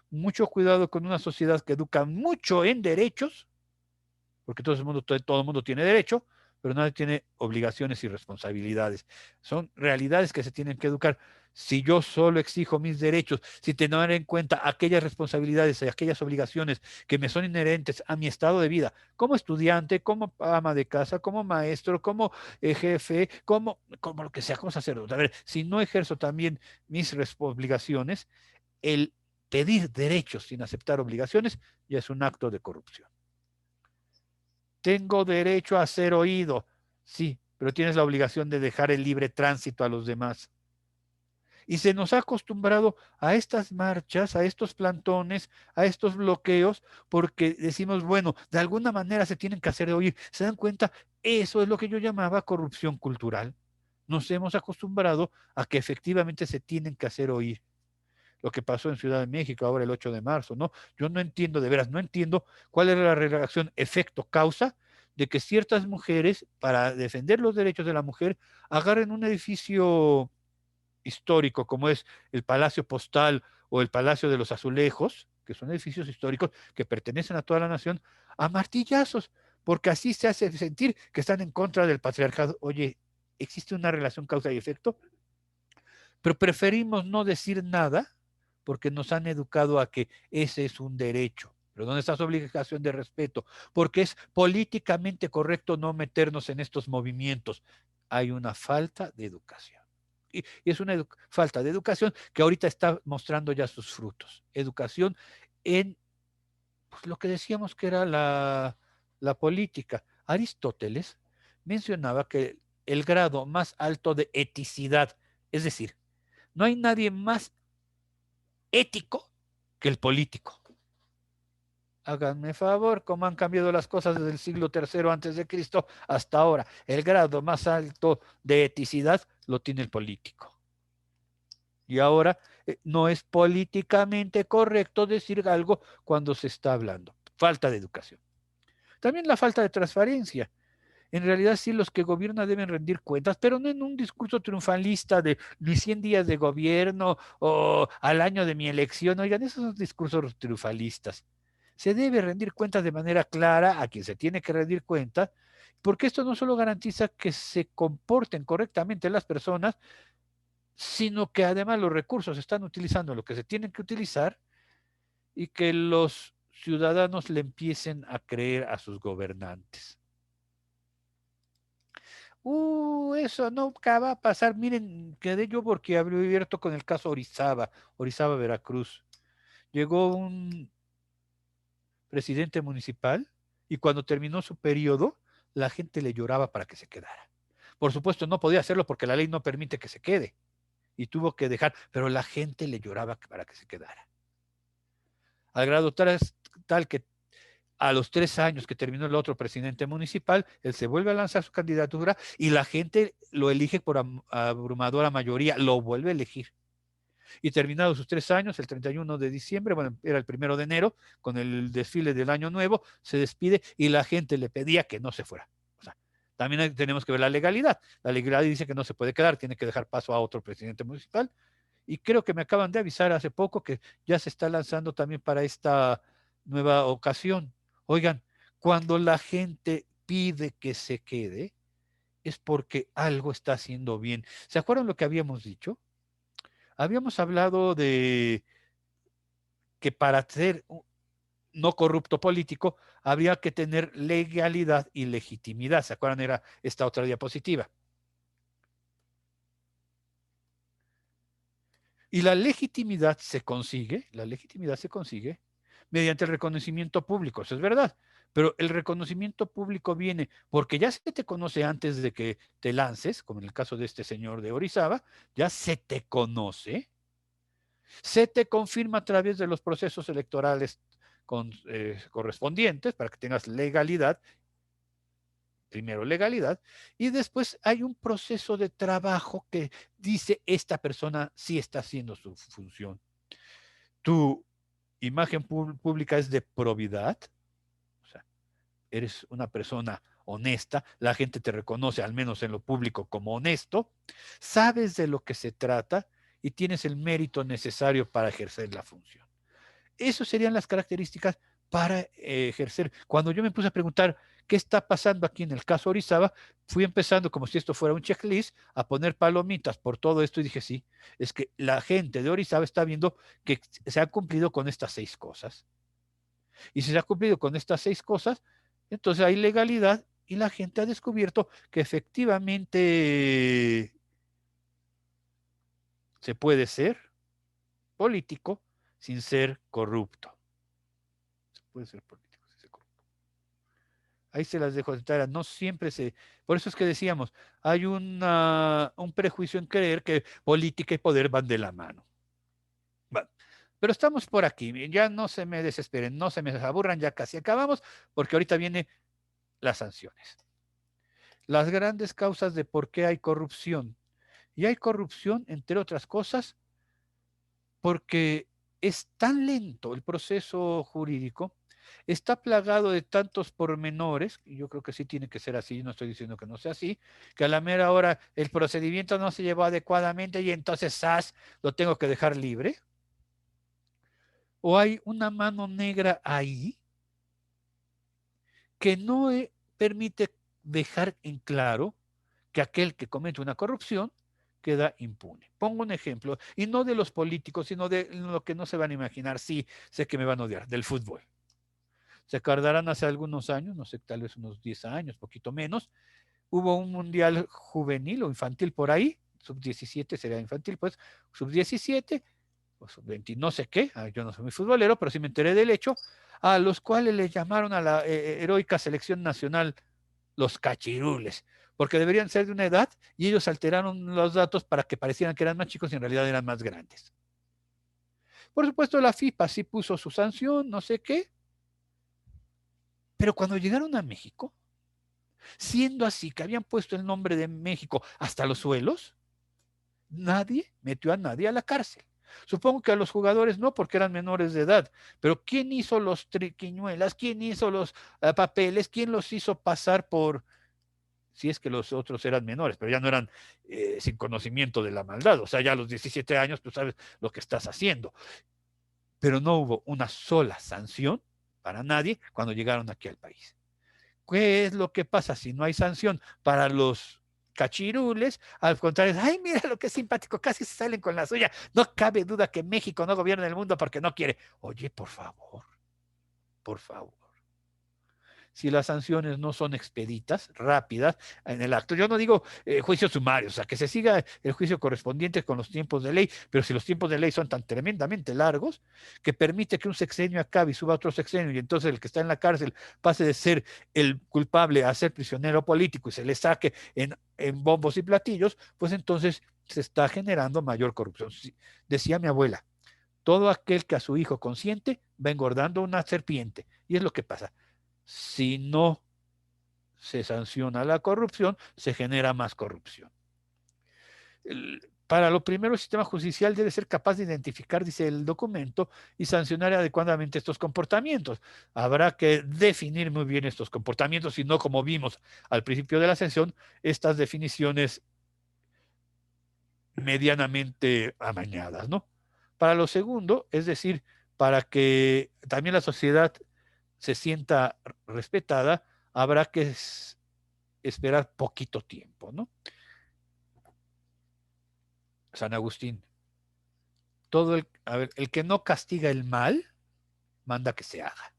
Mucho cuidado con una sociedad que educa mucho en derechos, porque todo el mundo tiene derecho, pero nadie tiene obligaciones y responsabilidades. Son realidades que se tienen que educar. Si yo solo exijo mis derechos, si tener en cuenta aquellas responsabilidades y aquellas obligaciones que me son inherentes a mi estado de vida, como estudiante, como ama de casa, como maestro, como jefe, como lo que sea, como sacerdote. A ver, si no ejerzo también mis obligaciones, el pedir derechos sin aceptar obligaciones ya es un acto de corrupción. Tengo derecho a ser oído, sí, pero tienes la obligación de dejar el libre tránsito a los demás. Y se nos ha acostumbrado a estas marchas, a estos plantones, a estos bloqueos, porque decimos, bueno, de alguna manera se tienen que hacer oír. ¿Se dan cuenta? Eso es lo que yo llamaba corrupción cultural. Nos hemos acostumbrado a que efectivamente se tienen que hacer oír. Lo que pasó en Ciudad de México ahora el 8 de marzo, ¿no? Yo no entiendo, de veras, no entiendo cuál es la relación efecto-causa de que ciertas mujeres, para defender los derechos de la mujer, agarren un edificio histórico como es el Palacio Postal o el Palacio de los Azulejos, que son edificios históricos que pertenecen a toda la nación, a martillazos, porque así se hace sentir que están en contra del patriarcado. Oye, ¿existe una relación causa y efecto? pero preferimos no decir nada porque nos han educado a que ese es un derecho. Pero ¿dónde está su obligación de respeto? Porque es políticamente correcto no meternos en estos movimientos. Hay una falta de educación. Y es una falta de educación que ahorita está mostrando ya sus frutos. Educación en pues, lo que decíamos que era la política. Aristóteles mencionaba que el grado más alto de eticidad, es decir, no hay nadie más ético que el político. Háganme favor, cómo han cambiado las cosas desde el siglo III antes de Cristo hasta ahora. El grado más alto de eticidad lo tiene el político. Y ahora no es políticamente correcto decir algo cuando se está hablando. Falta de educación. También la falta de transparencia. En realidad sí los que gobiernan deben rendir cuentas, pero no en un discurso triunfalista de mis 100 días de gobierno o al año de mi elección. Oigan, esos son discursos triunfalistas. Se debe rendir cuentas de manera clara a quien se tiene que rendir cuentas, porque esto no solo garantiza que se comporten correctamente las personas, sino que además los recursos se están utilizando lo que se tienen que utilizar y que los ciudadanos le empiecen a creer a sus gobernantes. Eso no va a pasar. Miren, quedé yo porque había abierto con el caso Orizaba, Veracruz. Llegó un presidente municipal y cuando terminó su periodo, la gente le lloraba para que se quedara. Por supuesto, no podía hacerlo porque la ley no permite que se quede y tuvo que dejar, pero la gente le lloraba para que se quedara. Al grado tal que a los 3 años que terminó el otro presidente municipal, él se vuelve a lanzar su candidatura y la gente lo elige por abrumadora mayoría, lo vuelve a elegir. Y terminados sus 3 años, el 31 de diciembre, bueno, era el 1 de enero, con el desfile del Año Nuevo, se despide y la gente le pedía que no se fuera. O sea, también tenemos que ver la legalidad. La legalidad dice que no se puede quedar, tiene que dejar paso a otro presidente municipal. Y creo que me acaban de avisar hace poco que ya se está lanzando también para esta nueva ocasión. Oigan, cuando la gente pide que se quede, es porque algo está haciendo bien. ¿Se acuerdan lo que habíamos dicho? Habíamos hablado de que para ser no corrupto político habría que tener legalidad y legitimidad. ¿Se acuerdan? Era esta otra diapositiva. Y la legitimidad se consigue mediante el reconocimiento público, eso es verdad. Pero el reconocimiento público viene porque ya se te conoce antes de que te lances, como en el caso de este señor de Orizaba, ya se te conoce, se te confirma a través de los procesos electorales correspondientes para que tengas legalidad, primero legalidad, y después hay un proceso de trabajo que dice esta persona sí está haciendo su función. Tu imagen pública es de probidad, o sea, eres una persona honesta, la gente te reconoce, al menos en lo público, como honesto, sabes de lo que se trata y tienes el mérito necesario para ejercer la función. Esas serían las características para ejercer. Cuando yo me puse a preguntar qué está pasando aquí en el caso Orizaba, fui empezando como si esto fuera un checklist a poner palomitas por todo esto y dije, sí, es que la gente de Orizaba está viendo que se ha cumplido con estas 6 cosas. Y si se ha cumplido con estas 6 cosas, entonces hay legalidad y la gente ha descubierto que efectivamente se puede ser político sin ser corrupto. Se puede ser político sin ser corrupto. Ahí se las dejo de tarea. No siempre se... Por eso es que decíamos, hay un prejuicio en creer que política y poder van de la mano. Bueno, pero estamos por aquí. Ya no se me desesperen, no se me aburran, ya casi acabamos, porque ahorita vienen las sanciones. Las grandes causas de por qué hay corrupción. Y hay corrupción, entre otras cosas, porque es tan lento el proceso jurídico, está plagado de tantos pormenores, y yo creo que sí tiene que ser así, no estoy diciendo que no sea así, que a la mera hora el procedimiento no se llevó adecuadamente y entonces ¡zas!, lo tengo que dejar libre. O hay una mano negra ahí que no permite dejar en claro que aquel que comete una corrupción, queda impune. Pongo un ejemplo, y no de los políticos, sino de lo que no se van a imaginar. Sí, sé que me van a odiar, del fútbol. Se acordarán hace algunos años, no sé, tal vez unos 10 años, poquito menos, hubo un mundial juvenil o infantil por ahí, sub-17 sería infantil, pues, sub-17 o sub-20, no sé qué, yo no soy muy futbolero, pero sí me enteré del hecho, a los cuales le llamaron a la heroica selección nacional los cachirules, porque deberían ser de una edad y ellos alteraron los datos para que parecieran que eran más chicos y en realidad eran más grandes. Por supuesto, la FIFA sí puso su sanción, no sé qué, pero cuando llegaron a México, siendo así que habían puesto el nombre de México hasta los suelos, nadie metió a nadie a la cárcel. Supongo que a los jugadores no, porque eran menores de edad, pero ¿quién hizo los triquiñuelas? ¿Quién hizo los papeles? ¿Quién los hizo pasar por, si es que los otros eran menores, pero ya no eran sin conocimiento de la maldad? O sea, ya a los 17 años tú sabes lo que estás haciendo. Pero no hubo una sola sanción para nadie cuando llegaron aquí al país. ¿Qué es lo que pasa si no hay sanción para los cachirules? Al contrario, ay, mira lo que es simpático, casi se salen con la suya. No cabe duda que México no gobierna el mundo porque no quiere. Oye, por favor, por favor. Si las sanciones no son expeditas, rápidas, en el acto. Yo no digo juicio sumario, o sea, que se siga el juicio correspondiente con los tiempos de ley, pero si los tiempos de ley son tan tremendamente largos, que permite que un sexenio acabe y suba otro sexenio, y entonces el que está en la cárcel pase de ser el culpable a ser prisionero político y se le saque en bombos y platillos, pues entonces se está generando mayor corrupción. Decía mi abuela, todo aquel que a su hijo consiente va engordando una serpiente, y es lo que pasa. Si no se sanciona la corrupción, se genera más corrupción. Para lo primero, el sistema judicial debe ser capaz de identificar, dice el documento, y sancionar adecuadamente estos comportamientos. Habrá que definir muy bien estos comportamientos y no, como vimos al principio de la sesión, estas definiciones medianamente amañadas, ¿no? Para lo segundo, es decir, para que también la sociedad se sienta respetada, habrá que esperar poquito tiempo, ¿no? San Agustín, el que no castiga el mal, manda que se haga.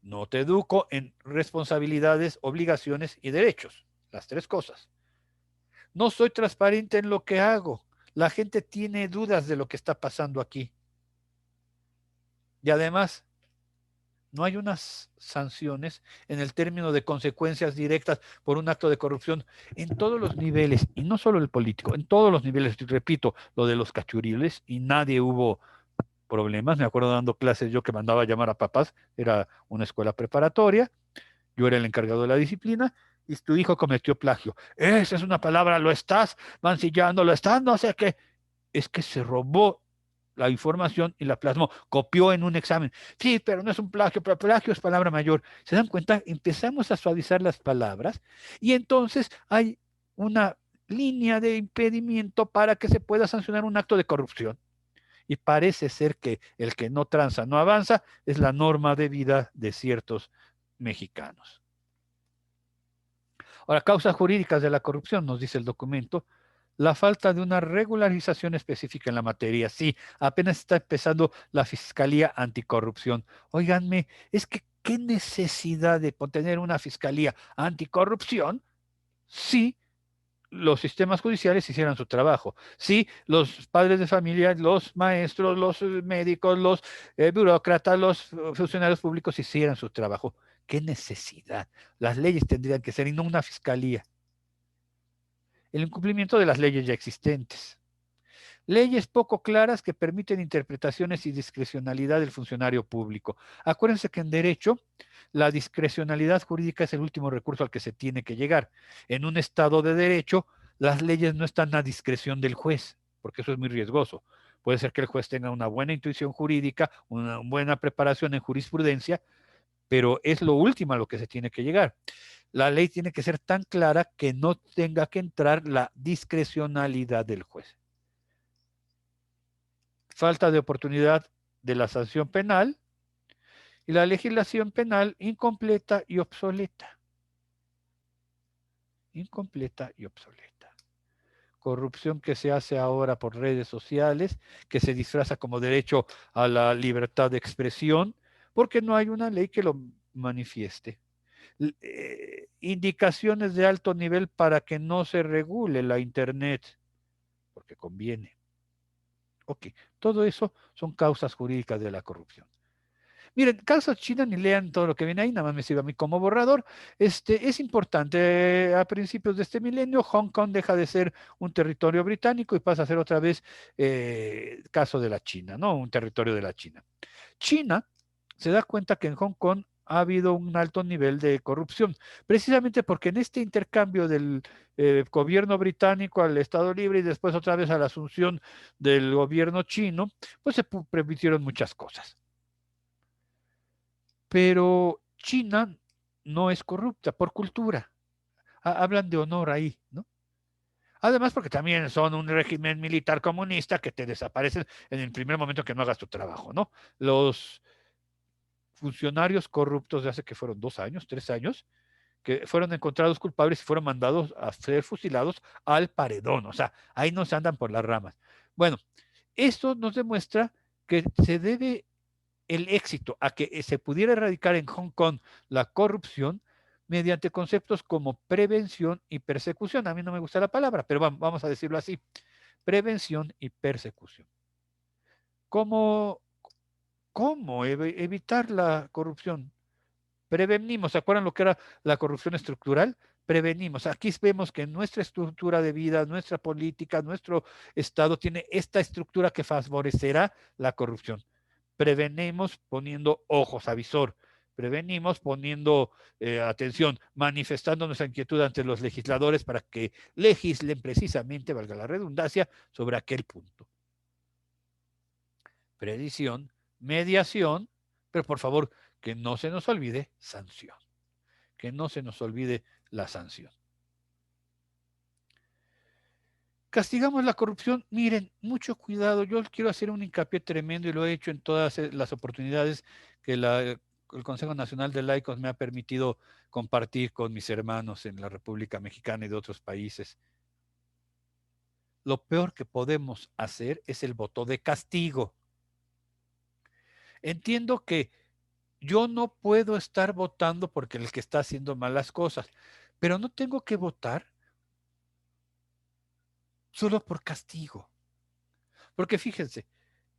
No te educo en responsabilidades, obligaciones y derechos, las tres cosas. No soy transparente en lo que hago. La gente tiene dudas de lo que está pasando aquí. Y además, no hay unas sanciones en el término de consecuencias directas por un acto de corrupción en todos los niveles, y no solo el político, en todos los niveles. Repito, lo de los cachuriles, y nadie hubo problemas. Me acuerdo dando clases yo que mandaba a llamar a papás, era una escuela preparatoria, yo era el encargado de la disciplina, y tu hijo cometió plagio. Esa es una palabra, lo estás mancillando, lo estás no sé qué. Es que se robó la información y la plasmó, copió en un examen. Sí, pero no es un plagio, pero plagio es palabra mayor. ¿Se dan cuenta? Empezamos a suavizar las palabras y entonces hay una línea de impedimento para que se pueda sancionar un acto de corrupción. Y parece ser que el que no tranza no avanza es la norma de vida de ciertos mexicanos. Ahora, causas jurídicas de la corrupción, nos dice el documento, la falta de una regularización específica en la materia. Sí, apenas está empezando la Fiscalía Anticorrupción. Óiganme, es que qué necesidad de tener una Fiscalía Anticorrupción si los sistemas judiciales hicieran su trabajo. Si los padres de familia, los maestros, los médicos, los burócratas, los funcionarios públicos hicieran su trabajo. ¿Qué necesidad? Las leyes tendrían que ser y no una fiscalía. El incumplimiento de las leyes ya existentes. Leyes poco claras que permiten interpretaciones y discrecionalidad del funcionario público. Acuérdense que en derecho la discrecionalidad jurídica es el último recurso al que se tiene que llegar. En un estado de derecho, las leyes no están a discreción del juez, porque eso es muy riesgoso. Puede ser que el juez tenga una buena intuición jurídica, una buena preparación en jurisprudencia, pero es lo último a lo que se tiene que llegar. La ley tiene que ser tan clara que no tenga que entrar la discrecionalidad del juez. Falta de oportunidad de la sanción penal y la legislación penal incompleta y obsoleta. incompleta y obsoleta. Corrupción que se hace ahora por redes sociales, que se disfraza como derecho a la libertad de expresión, porque no hay una ley que lo manifieste. Indicaciones de alto nivel para que no se regule la Internet, porque conviene. Ok, todo eso son causas jurídicas de la corrupción. Miren, causas chinas, ni lean todo lo que viene ahí, nada más me sirve a mí como borrador. Es importante, a principios de este milenio, Hong Kong deja de ser un territorio británico y pasa a ser otra vez caso de la China, ¿no? Un territorio de la China. China se da cuenta que en Hong Kong ha habido un alto nivel de corrupción, precisamente porque en este intercambio del gobierno británico al Estado Libre y después otra vez a la asunción del gobierno chino, pues se permitieron muchas cosas. Pero China no es corrupta por cultura. Hablan de honor ahí, ¿no? Además, porque también son un régimen militar comunista que te desaparecen en el primer momento que no hagas tu trabajo, ¿no? Los funcionarios corruptos de hace que fueron 2 años, 3 años, que fueron encontrados culpables y fueron mandados a ser fusilados al paredón. O sea, ahí no se andan por las ramas. Bueno, esto nos demuestra que se debe el éxito a que se pudiera erradicar en Hong Kong la corrupción mediante conceptos como prevención y persecución. A mí no me gusta la palabra, pero vamos a decirlo así. Prevención y persecución. ¿Cómo evitar la corrupción? Prevenimos, ¿se acuerdan lo que era la corrupción estructural? Prevenimos. Aquí vemos que nuestra estructura de vida, nuestra política, nuestro Estado tiene esta estructura que favorecerá la corrupción. Prevenimos poniendo ojos a visor, prevenimos poniendo atención, manifestando nuestra inquietud ante los legisladores para que legislen precisamente, valga la redundancia, sobre aquel punto. Predicción, mediación, pero por favor, que no se nos olvide sanción, que no se nos olvide la sanción. Castigamos la corrupción, miren, mucho cuidado, yo quiero hacer un hincapié tremendo y lo he hecho en todas las oportunidades que el Consejo Nacional de Laicos me ha permitido compartir con mis hermanos en la República Mexicana y de otros países. Lo peor que podemos hacer es el voto de castigo. Entiendo que yo no puedo estar votando porque el que está haciendo malas cosas, pero no tengo que votar solo por castigo. Porque fíjense,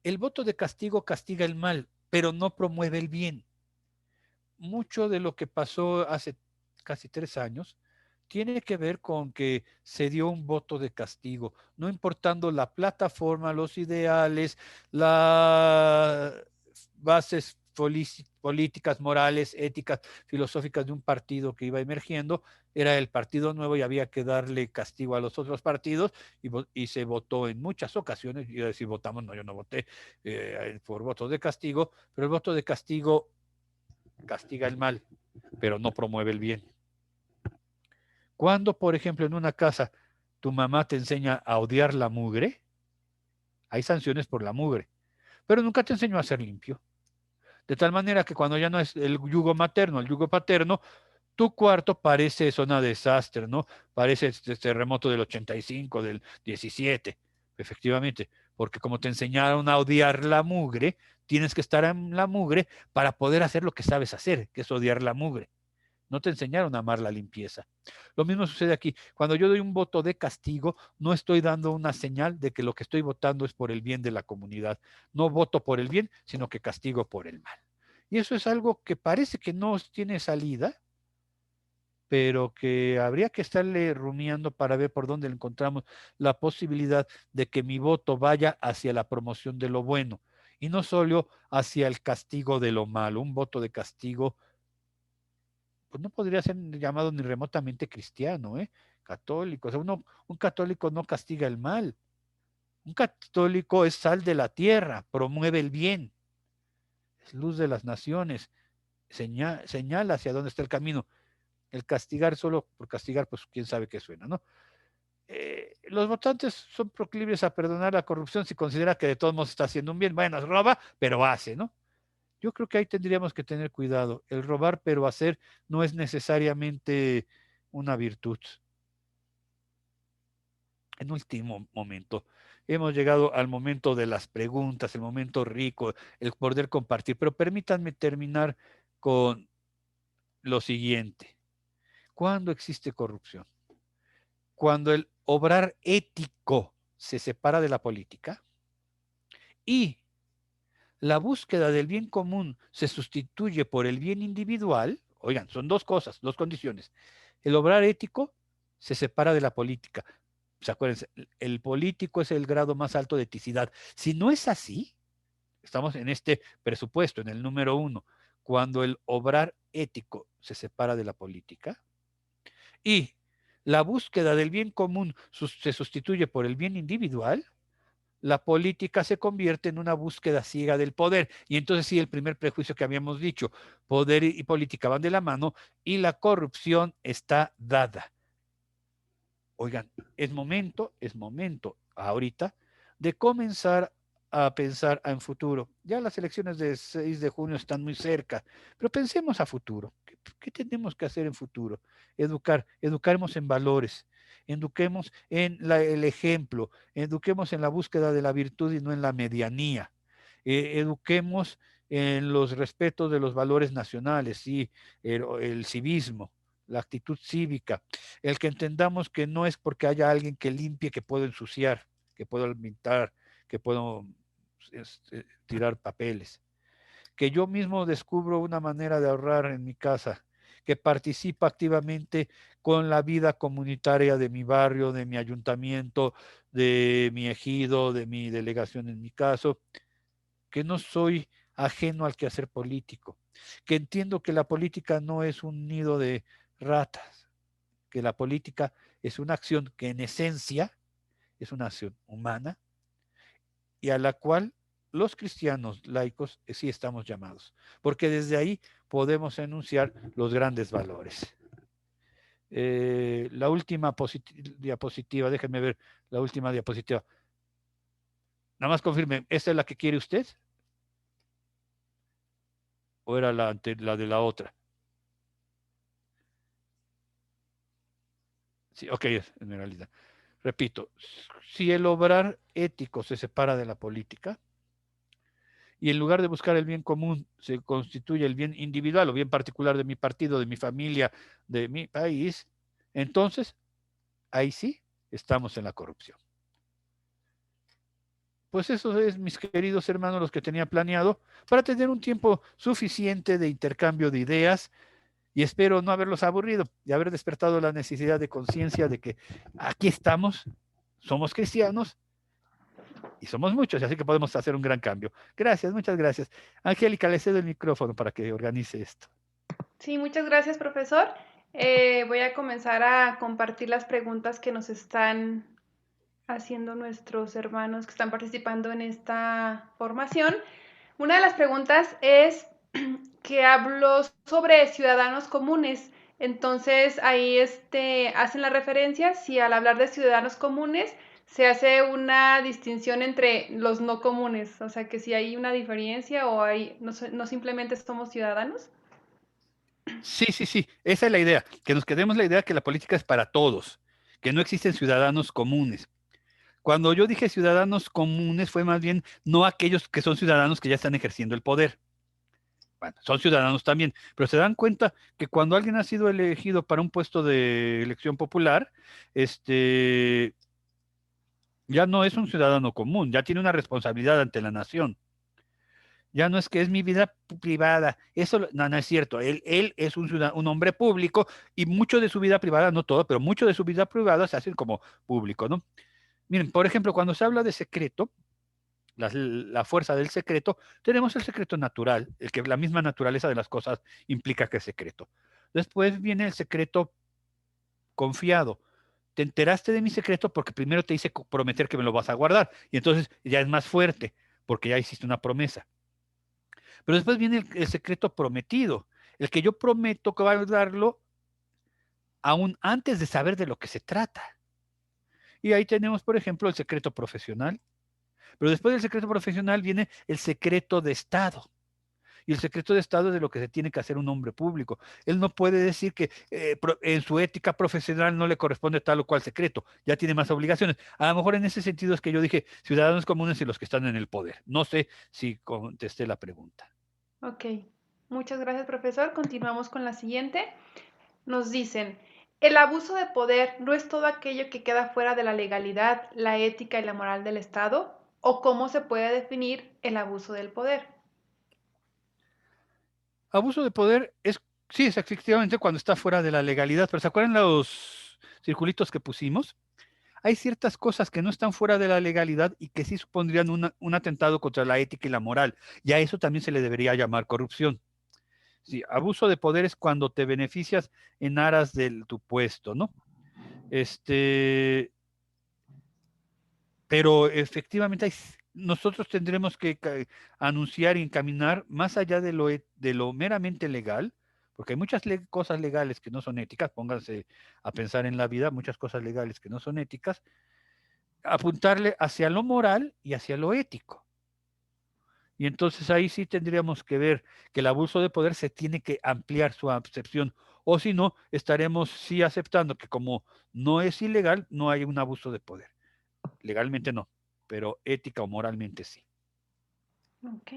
el voto de castigo castiga el mal, pero no promueve el bien. Mucho de lo que pasó hace casi 3 años tiene que ver con que se dio un voto de castigo, no importando la plataforma, los ideales, las bases políticas, morales, éticas, filosóficas de un partido que iba emergiendo, era el Partido Nuevo y había que darle castigo a los otros partidos y se votó en muchas ocasiones, yo decir votamos, no, yo no voté por voto de castigo, pero el voto de castigo castiga el mal, pero no promueve el bien. Cuando, por ejemplo, en una casa tu mamá te enseña a odiar la mugre, hay sanciones por la mugre, pero nunca te enseñó a ser limpio. De tal manera que cuando ya no es el yugo materno, el yugo paterno, tu cuarto parece zona de desastre, ¿no? Parece este terremoto del 85, del 17, efectivamente, porque como te enseñaron a odiar la mugre, tienes que estar en la mugre para poder hacer lo que sabes hacer, que es odiar la mugre. No te enseñaron a amar la limpieza. Lo mismo sucede aquí. Cuando yo doy un voto de castigo, no estoy dando una señal de que lo que estoy votando es por el bien de la comunidad. No voto por el bien, sino que castigo por el mal. Y eso es algo que parece que no tiene salida, pero que habría que estarle rumiando para ver por dónde encontramos la posibilidad de que mi voto vaya hacia la promoción de lo bueno y no solo hacia el castigo de lo malo. Un voto de castigo pues no podría ser llamado ni remotamente cristiano, católico. O sea, un católico no castiga el mal. Un católico es sal de la tierra, promueve el bien, es luz de las naciones, señala hacia dónde está el camino. El castigar solo por castigar, pues quién sabe qué suena, ¿no? Los votantes son proclives a perdonar la corrupción si considera que de todos modos está haciendo un bien. Bueno, roba, pero hace, ¿no? Yo creo que ahí tendríamos que tener cuidado. El robar pero hacer no es necesariamente una virtud. en último momento. Hemos llegado al momento de las preguntas, el momento rico, el poder compartir, pero permítanme terminar con lo siguiente. ¿Cuándo existe corrupción? Cuando el obrar ético se separa de la política y la búsqueda del bien común se sustituye por el bien individual. Oigan, son dos cosas, dos condiciones. El obrar ético se separa de la política. Pues acuérdense, el político es el grado más alto de eticidad. Si no es así, estamos en este presupuesto, en el número 1, cuando el obrar ético se separa de la política y la búsqueda del bien común se sustituye por el bien individual, la política se convierte en una búsqueda ciega del poder. Y entonces sí, el primer prejuicio que habíamos dicho, poder y política van de la mano y la corrupción está dada. Oigan, es momento ahorita de comenzar a pensar en futuro. Ya las elecciones del 6 de junio están muy cerca, pero pensemos a futuro. ¿Qué tenemos que hacer en futuro? Educaremos en valores, eduquemos en el ejemplo, eduquemos en la búsqueda de la virtud y no en la medianía. Eduquemos en los respetos de los valores nacionales, sí, el civismo, la actitud cívica, el que entendamos que no es porque haya alguien que limpie que puedo ensuciar, que puedo pintar, que puedo tirar papeles, que yo mismo descubro una manera de ahorrar en mi casa, que participa activamente con la vida comunitaria de mi barrio, de mi ayuntamiento, de mi ejido, de mi delegación en mi caso, que no soy ajeno al quehacer político, que entiendo que la política no es un nido de ratas, que la política es una acción que en esencia es una acción humana y a la cual los cristianos laicos sí estamos llamados, porque desde ahí podemos enunciar los grandes valores. La última diapositiva, déjenme ver la última diapositiva. Nada más confirme, ¿esta es la que quiere usted? ¿O era la de la otra? Sí, ok, en realidad. Repito, si el obrar ético se separa de la política y en lugar de buscar el bien común se constituye el bien individual o bien particular de mi partido, de mi familia, de mi país, entonces ahí sí estamos en la corrupción. Pues eso es, mis queridos hermanos, los que tenía planeado para tener un tiempo suficiente de intercambio de ideas y espero no haberlos aburrido y haber despertado la necesidad de conciencia de que aquí estamos, somos cristianos y somos muchos, así que podemos hacer un gran cambio. Gracias, muchas gracias. Angélica, le cedo el micrófono para que organice esto. Sí, muchas gracias, profesor. Voy a comenzar a compartir las preguntas que nos están haciendo nuestros hermanos que están participando en esta formación. Una de las preguntas es que habló sobre ciudadanos comunes. Entonces ahí hacen la referencia si al hablar de ciudadanos comunes se hace una distinción entre los no comunes, o sea que si hay una diferencia o no simplemente somos ciudadanos. Sí, sí, sí, esa es la idea, que nos quedemos la idea que la política es para todos, que no existen ciudadanos comunes. Cuando yo dije ciudadanos comunes fue más bien no aquellos que son ciudadanos que ya están ejerciendo el poder. Bueno, son ciudadanos también, pero se dan cuenta que cuando alguien ha sido elegido para un puesto de elección popular, ya no es un ciudadano común, ya tiene una responsabilidad ante la nación. Ya no es que es mi vida privada, eso no es cierto, él es un hombre público y mucho de su vida privada, no todo, pero mucho de su vida privada se hace como público, ¿no? Miren, por ejemplo, cuando se habla de secreto, la fuerza del secreto, tenemos el secreto natural, el que la misma naturaleza de las cosas implica que es secreto. Después viene el secreto confiado. Te enteraste de mi secreto porque primero te hice prometer que me lo vas a guardar y entonces ya es más fuerte porque ya hiciste una promesa. Pero después viene el secreto prometido, el que yo prometo que va a darlo aún antes de saber de lo que se trata. Y ahí tenemos, por ejemplo, el secreto profesional. Pero después del secreto profesional viene el secreto de Estado. Y el secreto de Estado es de lo que se tiene que hacer un hombre público. Él no puede decir que en su ética profesional no le corresponde tal o cual secreto, ya tiene más obligaciones. A lo mejor en ese sentido es que yo dije ciudadanos comunes y los que están en el poder. No sé si contesté la pregunta. Ok, muchas gracias, profesor. Continuamos con la siguiente. Nos dicen, el abuso de poder no es todo aquello que queda fuera de la legalidad, la ética y la moral del Estado, o cómo se puede definir el abuso del poder. Abuso de poder sí, es efectivamente cuando está fuera de la legalidad, pero ¿se acuerdan los circulitos que pusimos? Hay ciertas cosas que no están fuera de la legalidad y que sí supondrían un atentado contra la ética y la moral. Y a eso también se le debería llamar corrupción. Sí, abuso de poder es cuando te beneficias en aras de tu puesto, ¿no? Pero efectivamente nosotros tendremos que anunciar y encaminar más allá de lo meramente legal, porque hay muchas cosas legales que no son éticas, pónganse a pensar en la vida, muchas cosas legales que no son éticas, apuntarle hacia lo moral y hacia lo ético. Y entonces ahí sí tendríamos que ver que el abuso de poder se tiene que ampliar su acepción, o si no, estaremos sí aceptando que como no es ilegal, no hay un abuso de poder. Legalmente no, pero ética o moralmente sí. Ok,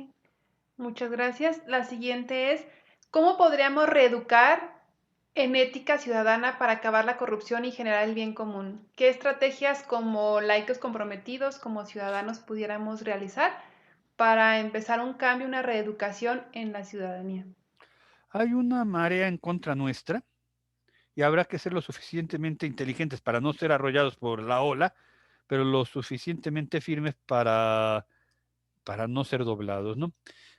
muchas gracias. La siguiente es, ¿cómo podríamos reeducar en ética ciudadana para acabar la corrupción y generar el bien común? ¿Qué estrategias como laicos comprometidos, como ciudadanos, pudiéramos realizar para empezar un cambio, una reeducación en la ciudadanía? Hay una marea en contra nuestra y habrá que ser lo suficientemente inteligentes para no ser arrollados por la ola, pero lo suficientemente firmes para no ser doblados, ¿no?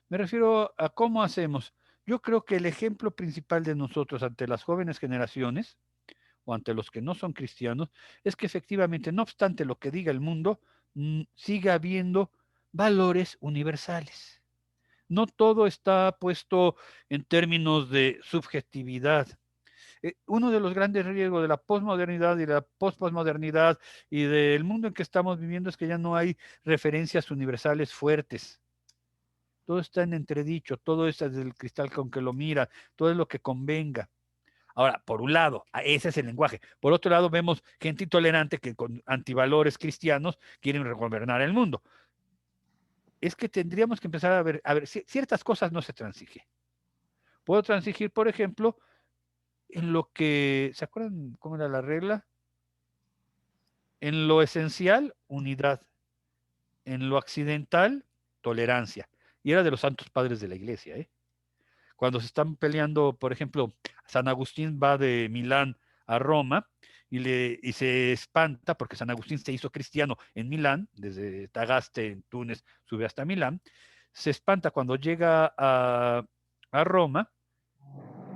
Me refiero a cómo hacemos. Yo creo que el ejemplo principal de nosotros ante las jóvenes generaciones o ante los que no son cristianos es que efectivamente, no obstante lo que diga el mundo, sigue habiendo valores universales. No todo está puesto en términos de subjetividad. Uno de los grandes riesgos de la posmodernidad y de la pospostmodernidad y del mundo en que estamos viviendo es que ya no hay referencias universales fuertes. Todo está en entredicho, todo es desde el cristal con que lo mira, todo es lo que convenga. Ahora, por un lado, ese es el lenguaje. Por otro lado, vemos gente intolerante que con antivalores cristianos quieren regobernar el mundo. Es que tendríamos que empezar a ver, ciertas cosas no se transigen. Puedo transigir, por ejemplo, en lo que, ¿se acuerdan cómo era la regla? En lo esencial, unidad. En lo accidental, tolerancia. Y era de los santos padres de la iglesia, ¿eh? Cuando se están peleando, por ejemplo, San Agustín va de Milán a Roma y se espanta porque San Agustín se hizo cristiano en Milán, desde Tagaste en Túnez sube hasta Milán, se espanta cuando llega a Roma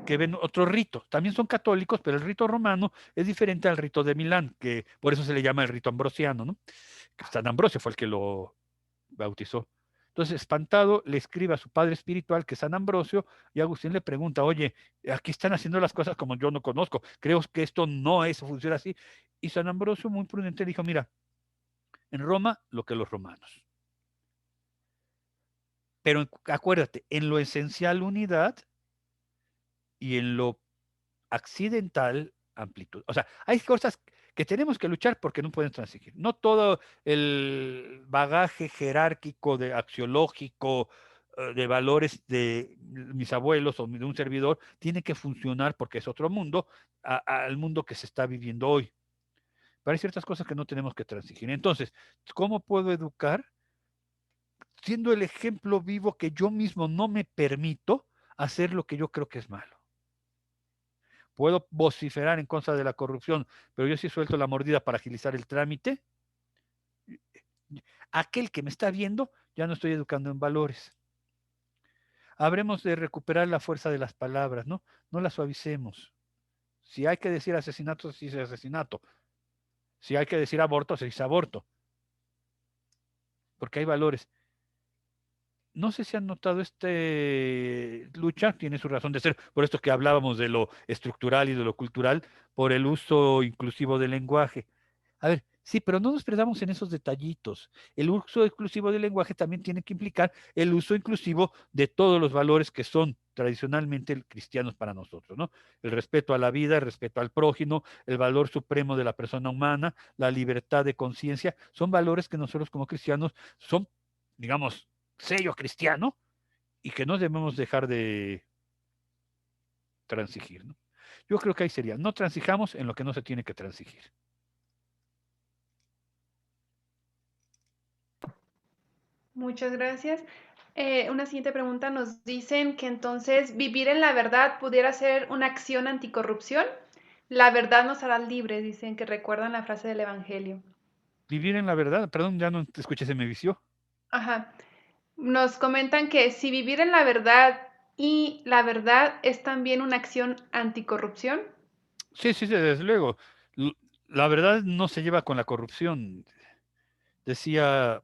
que ven otro rito. También son católicos, pero el rito romano es diferente al rito de Milán, que por eso se le llama el rito ambrosiano, ¿no? San Ambrosio fue el que lo bautizó. Entonces, espantado, le escribe a su padre espiritual, que es San Ambrosio, y Agustín le pregunta, oye, aquí están haciendo las cosas como yo no conozco, creo que esto no es, funciona así. Y San Ambrosio, muy prudente, dijo, mira, en Roma, lo que los romanos. Pero acuérdate, en lo esencial unidad y en lo accidental amplitud. O sea, hay cosas que tenemos que luchar porque no pueden transigir. No todo el bagaje jerárquico, axiológico, de valores de mis abuelos o de un servidor, tiene que funcionar porque es otro mundo al mundo que se está viviendo hoy. Pero hay ciertas cosas que no tenemos que transigir. Entonces, ¿cómo puedo educar? Siendo el ejemplo vivo que yo mismo no me permito hacer lo que yo creo que es malo. Puedo vociferar en contra de la corrupción, pero yo sí suelto la mordida para agilizar el trámite. Aquel que me está viendo, ya no estoy educando en valores. Habremos de recuperar la fuerza de las palabras, ¿no? No las suavicemos. Si hay que decir asesinato, se dice asesinato. Si hay que decir aborto, se dice aborto. Porque hay valores. No sé si han notado lucha, tiene su razón de ser, por esto que hablábamos de lo estructural y de lo cultural, por el uso inclusivo del lenguaje. A ver, Sí, pero no nos perdamos en esos detallitos. El uso exclusivo del lenguaje también tiene que implicar el uso inclusivo de todos los valores que son tradicionalmente cristianos para nosotros, ¿no? El respeto a la vida, el respeto al prójimo, el valor supremo de la persona humana, la libertad de conciencia, son valores que nosotros como cristianos son, digamos, sello cristiano y que no debemos dejar de transigir, ¿no? Yo creo que ahí sería, no transijamos en lo que no se tiene que transigir. Muchas gracias. Una siguiente pregunta, nos dicen que entonces vivir en la verdad pudiera ser una acción anticorrupción. La verdad nos hará libres, dicen que recuerdan la frase del Evangelio. Vivir en la verdad, perdón, ya no te escuché, se me vició. Ajá. Nos comentan que si vivir en la verdad y la verdad es también una acción anticorrupción. Sí, sí, sí, desde luego. L- La verdad no se lleva con la corrupción. Decía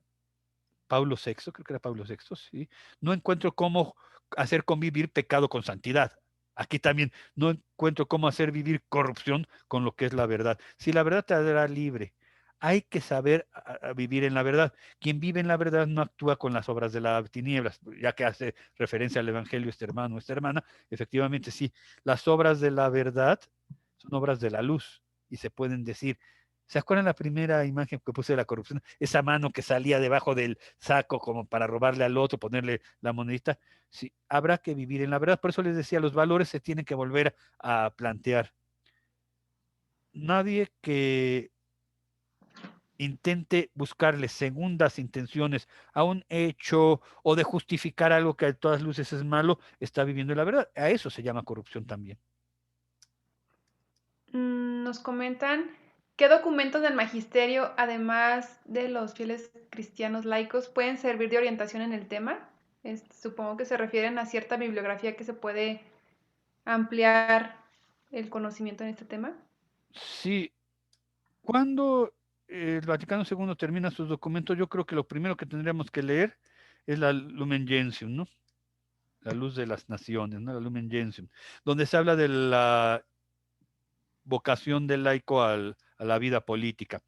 Pablo VI, creo que era Pablo VI, sí. No encuentro cómo hacer convivir pecado con santidad. Aquí también no encuentro cómo hacer vivir corrupción con lo que es la verdad. Si la verdad te hará libre, hay que saber vivir en la verdad. Quien vive en la verdad no actúa con las obras de las tinieblas, ya que hace referencia al Evangelio este hermano, esta hermana. Efectivamente, sí, las obras de la verdad son obras de la luz y se pueden decir. ¿Se acuerdan la primera imagen que puse de la corrupción? Esa mano que salía debajo del saco como para robarle al otro, ponerle la monedita. Sí, habrá que vivir en la verdad. Por eso les decía, los valores se tienen que volver a plantear. Nadie que intente buscarle segundas intenciones a un hecho o de justificar algo que a todas luces es malo, está viviendo la verdad. A eso se llama corrupción también. Nos comentan qué documentos del magisterio, además de los fieles cristianos laicos, pueden servir de orientación en el tema. Supongo que se refieren a cierta bibliografía que se puede ampliar el conocimiento en este tema. Sí, cuando el Vaticano II termina sus documentos, yo creo que lo primero que tendríamos que leer es la Lumen Gentium, ¿no? La luz de las naciones, ¿no? La Lumen Gentium, donde se habla de la vocación del laico a la vida política.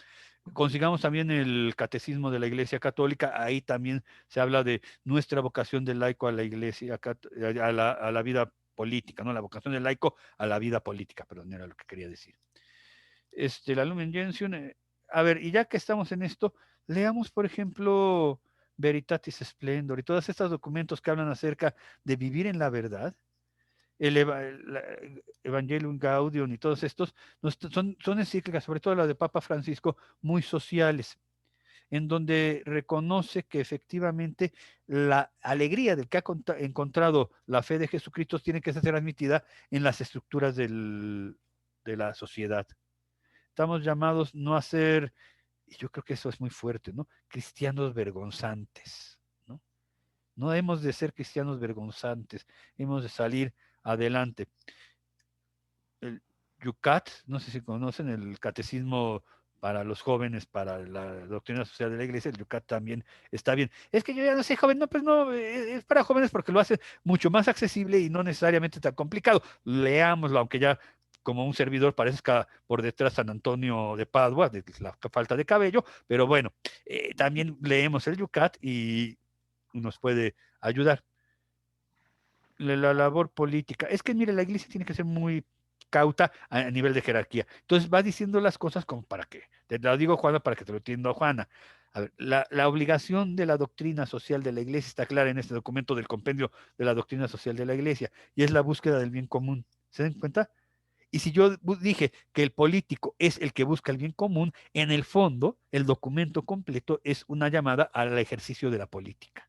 Consigamos también el catecismo de la Iglesia Católica, ahí también se habla de nuestra vocación del laico a la Iglesia, a la vida política, ¿no? La vocación del laico a la vida política, perdón, era lo que quería decir. La Lumen Gentium, a ver, y ya que estamos en esto, leamos, por ejemplo, Veritatis Splendor y todos estos documentos que hablan acerca de vivir en la verdad, el Evangelium Gaudium y todos estos, son encíclicas, sobre todo la de Papa Francisco, muy sociales, en donde reconoce que efectivamente la alegría del que ha encontrado la fe de Jesucristo tiene que ser admitida en las estructuras de la sociedad. Estamos llamados no a ser, y yo creo que eso es muy fuerte, ¿no? Cristianos vergonzantes, ¿no? No hemos de ser cristianos vergonzantes, hemos de salir adelante. El Yucat, no sé si conocen el catecismo para los jóvenes, para la doctrina social de la iglesia, el Yucat también está bien. Es que yo ya no soy joven, no, pues no, es para jóvenes porque lo hace mucho más accesible y no necesariamente tan complicado. Leámoslo, aunque ya como un servidor parezca por detrás San Antonio de Padua, de la falta de cabello, pero bueno, también leemos el Yucat y nos puede ayudar. La labor política. Es que, mire, la iglesia tiene que ser muy cauta a nivel de jerarquía. Entonces va diciendo las cosas como para que, te lo digo Juana para que te lo entienda Juana. A ver, la obligación de la doctrina social de la iglesia está clara en este documento del compendio de la doctrina social de la iglesia y es la búsqueda del bien común. ¿Se dan cuenta? Y si yo dije que el político es el que busca el bien común, en el fondo, el documento completo es una llamada al ejercicio de la política.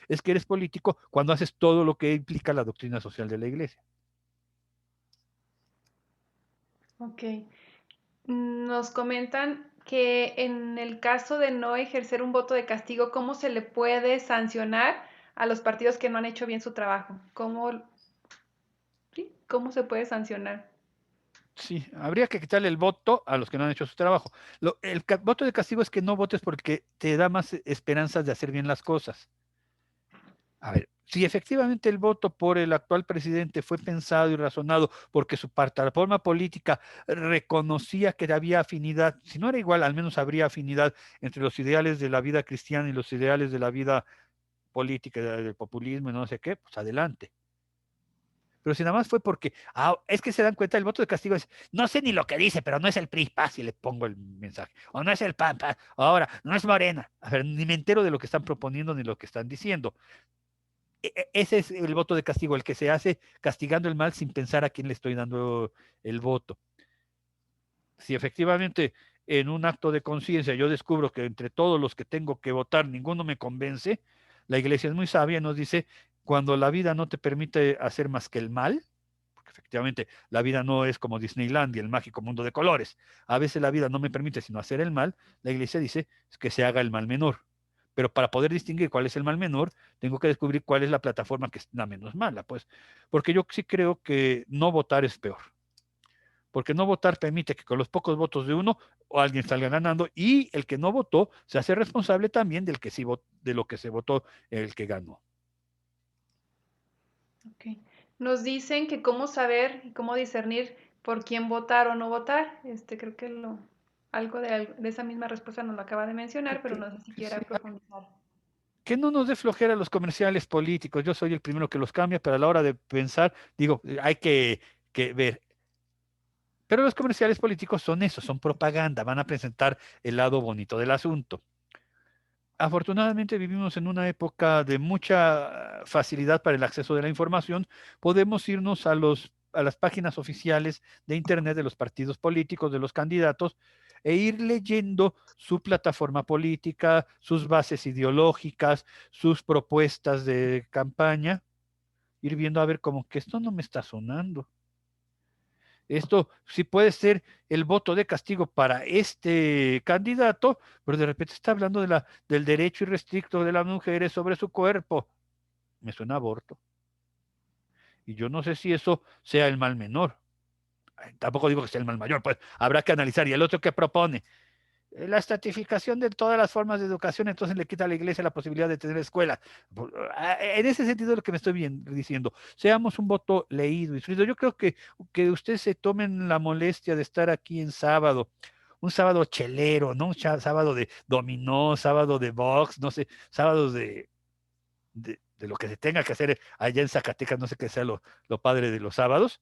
Es que eres político cuando haces todo lo que implica la doctrina social de la iglesia. Ok. Nos comentan que en el caso de no ejercer un voto de castigo, ¿cómo se le puede sancionar a los partidos que no han hecho bien su trabajo? Sí, ¿cómo se puede sancionar? Sí, habría que quitarle el voto a los que no han hecho su trabajo. Voto de castigo es que no votes porque te da más esperanzas de hacer bien las cosas. A ver, si efectivamente el voto por el actual presidente fue pensado y razonado porque su plataforma política reconocía que había afinidad, si no era igual, al menos habría afinidad entre los ideales de la vida cristiana y los ideales de la vida política, del populismo y no sé qué, pues adelante. Pero si nada más fue porque, es que se dan cuenta, el voto de castigo es, no sé ni lo que dice, pero no es el PRI, si le pongo el mensaje, o no es el PAN, ahora, no es Morena, a ver, ni me entero de lo que están proponiendo ni lo que están diciendo. Ese es el voto de castigo, el que se hace castigando el mal sin pensar a quién le estoy dando el voto. Si efectivamente en un acto de conciencia yo descubro que entre todos los que tengo que votar ninguno me convence, la iglesia es muy sabia y nos dice, cuando la vida no te permite hacer más que el mal, porque efectivamente la vida no es como Disneylandia, el mágico mundo de colores, a veces la vida no me permite sino hacer el mal, la iglesia dice que se haga el mal menor. Pero para poder distinguir cuál es el mal menor, tengo que descubrir cuál es la plataforma que es la menos mala, pues, porque yo sí creo que no votar es peor, porque no votar permite que con los pocos votos de uno o alguien salga ganando y el que no votó se hace responsable también del que sí de lo que se votó el que ganó. Ok. Nos dicen que cómo saber y cómo discernir por quién votar o no votar. Creo que algo de esa misma respuesta nos lo acaba de mencionar, pero no sé si quiera Sí, profundizar. que no nos dé flojera los comerciales políticos. Yo soy el primero que los cambia, pero a la hora de pensar, digo, hay que ver. Pero los comerciales políticos son eso, son propaganda, van a presentar el lado bonito del asunto. Afortunadamente vivimos en una época de mucha facilidad para el acceso de la información. Podemos irnos a las páginas oficiales de Internet de los partidos políticos, de los candidatos, e ir leyendo su plataforma política, sus bases ideológicas, sus propuestas de campaña, ir viendo a ver como que esto no me está sonando. Esto sí puede ser el voto de castigo para este candidato, pero de repente está hablando del derecho irrestricto de las mujeres sobre su cuerpo. Me suena a aborto. Y yo no sé si eso sea el mal menor. Tampoco digo que sea el mal mayor, pues habrá que analizar. ¿Y el otro qué propone? La estratificación de todas las formas de educación, entonces le quita a la iglesia la posibilidad de tener escuela. En ese sentido, lo que me estoy diciendo, seamos un voto leído y fluido. Yo creo que ustedes se tomen la molestia de estar aquí en sábado, un sábado chelero, ¿no? Un sábado de dominó, sábado de box, no sé, sábados de lo que se tenga que hacer allá en Zacatecas, no sé qué sea lo padre de los sábados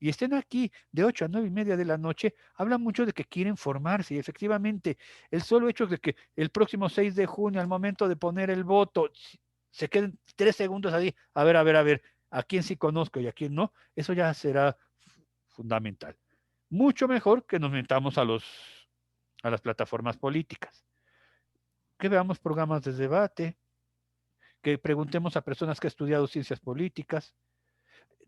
y estén aquí de 8 a 9 y media de la noche, habla mucho de que quieren formarse y efectivamente el solo hecho de que el próximo 6 de junio, al momento de poner el voto, se queden 3 segundos ahí, a ver, a quién sí conozco y a quién no, eso ya será fundamental. Mucho mejor que nos metamos a las plataformas políticas, que veamos programas de debate, que preguntemos a personas que han estudiado ciencias políticas,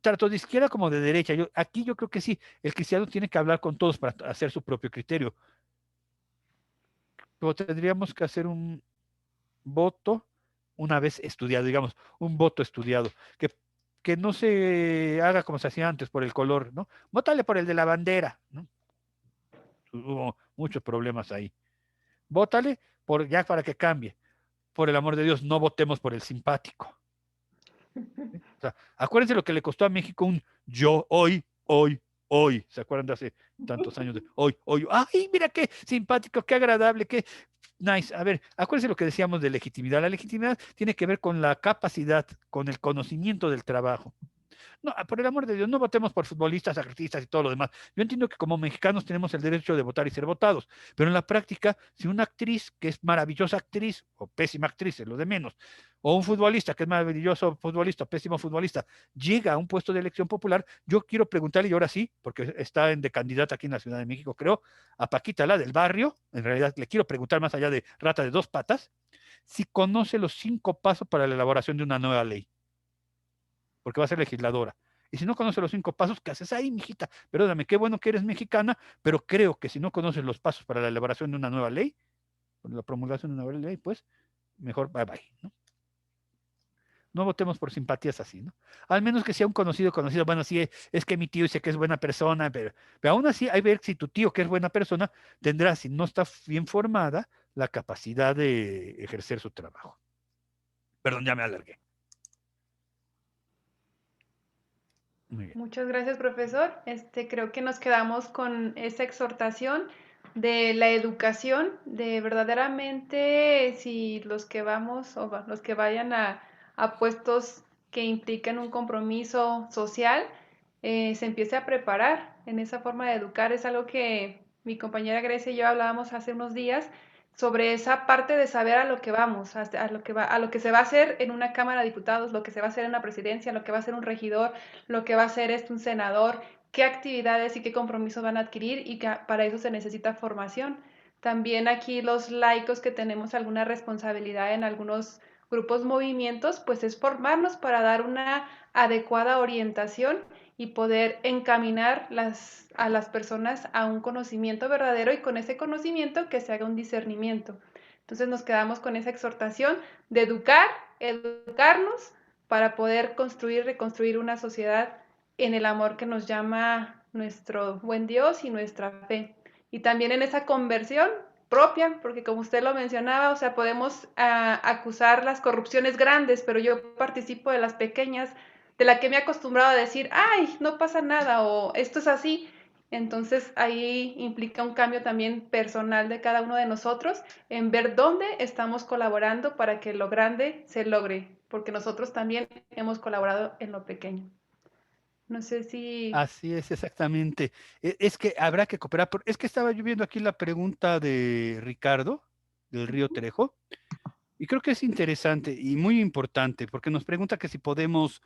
tanto de izquierda como de derecha. Aquí yo creo que sí, el cristiano tiene que hablar con todos para hacer su propio criterio. Pero tendríamos que hacer un voto una vez estudiado, digamos, un voto estudiado, que no se haga como se hacía antes por el color, ¿no? Vótale por el de la bandera, ¿no? Hubo muchos problemas ahí. Vótale ya para que cambie. Por el amor de Dios, no votemos por el simpático. O sea, acuérdense lo que le costó a México un yo hoy. ¿Se acuerdan de hace tantos años de hoy? ¡Ay, mira qué simpático, qué agradable, qué nice! A ver, acuérdense lo que decíamos de legitimidad. La legitimidad tiene que ver con la capacidad, con el conocimiento del trabajo. No, por el amor de Dios, no votemos por futbolistas, artistas y todo lo demás. Yo entiendo que como mexicanos tenemos el derecho de votar y ser votados, pero en la práctica, si una actriz que es maravillosa actriz o pésima actriz, es lo de menos, o un futbolista que es maravilloso futbolista o pésimo futbolista, llega a un puesto de elección popular, yo quiero preguntarle, y ahora sí, porque está de candidata aquí en la Ciudad de México, creo, a Paquita, la del barrio, en realidad le quiero preguntar más allá de rata de dos patas, si conoce los 5 pasos para la elaboración de una nueva ley porque va a ser legisladora. Y si no conoce los 5 pasos, ¿qué haces ahí, mijita? Perdóname, qué bueno que eres mexicana, pero creo que si no conoces los pasos para la elaboración de una nueva ley, la promulgación de una nueva ley, pues mejor bye bye, ¿no? No votemos por simpatías así, ¿no? Al menos que sea un conocido, bueno, sí, es que mi tío dice que es buena persona, pero aún así hay que ver si tu tío, que es buena persona, tendrá, si no está bien formada, la capacidad de ejercer su trabajo. Perdón, ya me alargué. Muy bien. Muchas gracias, profesor. Creo que nos quedamos con esa exhortación de la educación, de verdaderamente si los que vamos o los que vayan a puestos que implican un compromiso social, se empiece a preparar en esa forma de educar. Es algo que mi compañera Grecia y yo hablábamos hace unos días sobre esa parte de saber a lo que vamos, a lo que va, a lo que se va a hacer en una Cámara de Diputados, lo que se va a hacer en una presidencia, lo que va a hacer un regidor, lo que va a hacer un senador, qué actividades y qué compromisos van a adquirir y que para eso se necesita formación. También aquí los laicos que tenemos alguna responsabilidad en algunos grupos, movimientos, pues es formarnos para dar una adecuada orientación y poder encaminar a las personas a un conocimiento verdadero y con ese conocimiento que se haga un discernimiento. Entonces nos quedamos con esa exhortación de educarnos para poder construir y reconstruir una sociedad en el amor que nos llama nuestro buen Dios y nuestra fe. Y también en esa conversión propia, porque como usted lo mencionaba, o sea, podemos acusar las corrupciones grandes, pero yo participo de las pequeñas, de la que me he acostumbrado a decir, ay, no pasa nada, o esto es así. Entonces ahí implica un cambio también personal de cada uno de nosotros en ver dónde estamos colaborando para que lo grande se logre, porque nosotros también hemos colaborado en lo pequeño. No sé si... Así es, exactamente. Es que habrá que cooperar. Es que estaba yo viendo aquí la pregunta de Ricardo, del Río Trejo, y creo que es interesante y muy importante, porque nos pregunta que si podemos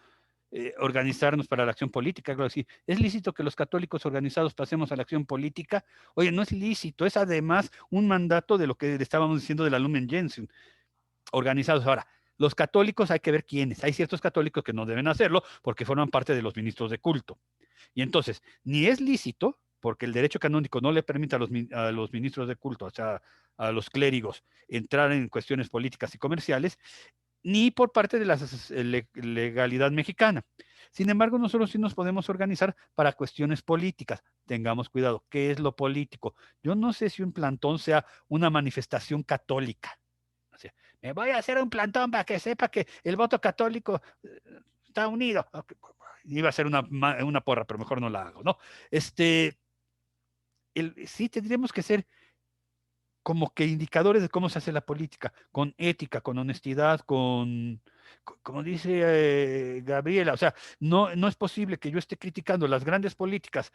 organizarnos para la acción política, algo así. ¿Es lícito que los católicos organizados pasemos a la acción política? Oye, no es lícito, es además un mandato de lo que le estábamos diciendo de la Lumen Gentium, organizados. Ahora, los católicos hay que ver quiénes. Hay ciertos católicos que no deben hacerlo porque forman parte de los ministros de culto. Y entonces, ni es lícito, porque el derecho canónico no le permite a los ministros de culto, o sea, a los clérigos, entrar en cuestiones políticas y comerciales, ni por parte de la legalidad mexicana. Sin embargo, nosotros sí nos podemos organizar para cuestiones políticas. Tengamos cuidado, ¿qué es lo político? Yo no sé si un plantón sea una manifestación católica. O sea, me voy a hacer un plantón para que sepa que el voto católico está unido. Iba a ser una porra, pero mejor no la hago, ¿no? Sí tendríamos que ser como que indicadores de cómo se hace la política, con ética, con honestidad, como dice Gabriela, o sea, no es posible que yo esté criticando las grandes políticas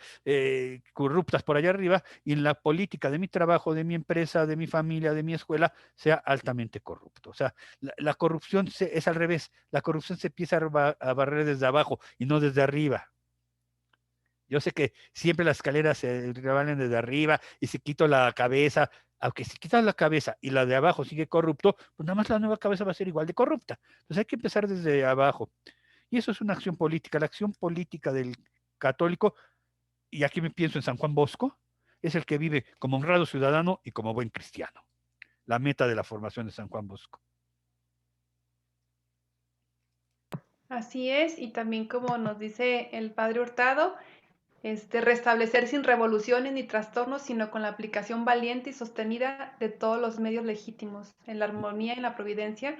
corruptas por allá arriba y en la política de mi trabajo, de mi empresa, de mi familia, de mi escuela, sea altamente corrupto. O sea, la corrupción es al revés, la corrupción se empieza a barrer desde abajo y no desde arriba. Yo sé que siempre las escaleras se valen desde arriba y si quito la cabeza, aunque si quitas la cabeza y la de abajo sigue corrupto, pues nada más la nueva cabeza va a ser igual de corrupta. Entonces hay que empezar desde abajo. Y eso es una acción política. La acción política del católico, y aquí me pienso en San Juan Bosco, es el que vive como honrado ciudadano y como buen cristiano. La meta de la formación de San Juan Bosco. Así es, y también como nos dice el padre Hurtado, restablecer sin revoluciones ni trastornos, sino con la aplicación valiente y sostenida de todos los medios legítimos, en la armonía y en la providencia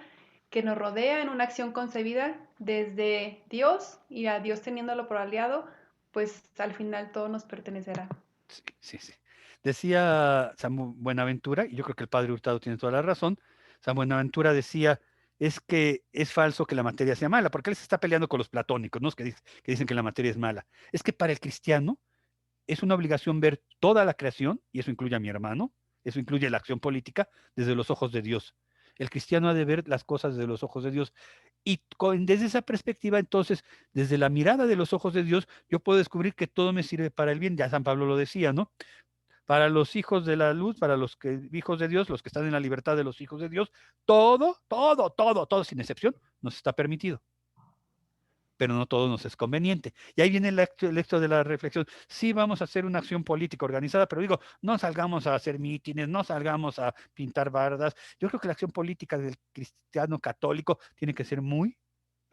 que nos rodea, en una acción concebida desde Dios y a Dios teniéndolo por aliado, pues al final todo nos pertenecerá. Sí, sí, sí. Decía San Buenaventura, y yo creo que el padre Hurtado tiene toda la razón, San Buenaventura decía, es que es falso que la materia sea mala, porque él se está peleando con los platónicos, ¿no? Que dicen que la materia es mala. Es que para el cristiano es una obligación ver toda la creación, y eso incluye a mi hermano, eso incluye la acción política, desde los ojos de Dios. El cristiano ha de ver las cosas desde los ojos de Dios. Y desde esa perspectiva, entonces, desde la mirada de los ojos de Dios, yo puedo descubrir que todo me sirve para el bien. Ya San Pablo lo decía, ¿no? Para los hijos de la luz, para los hijos de Dios, los que están en la libertad de los hijos de Dios, todo, sin excepción, nos está permitido. Pero no todo nos es conveniente. Y ahí viene el hecho de la reflexión. Sí vamos a hacer una acción política organizada, pero digo, no salgamos a hacer mítines, no salgamos a pintar bardas. Yo creo que la acción política del cristiano católico tiene que ser muy,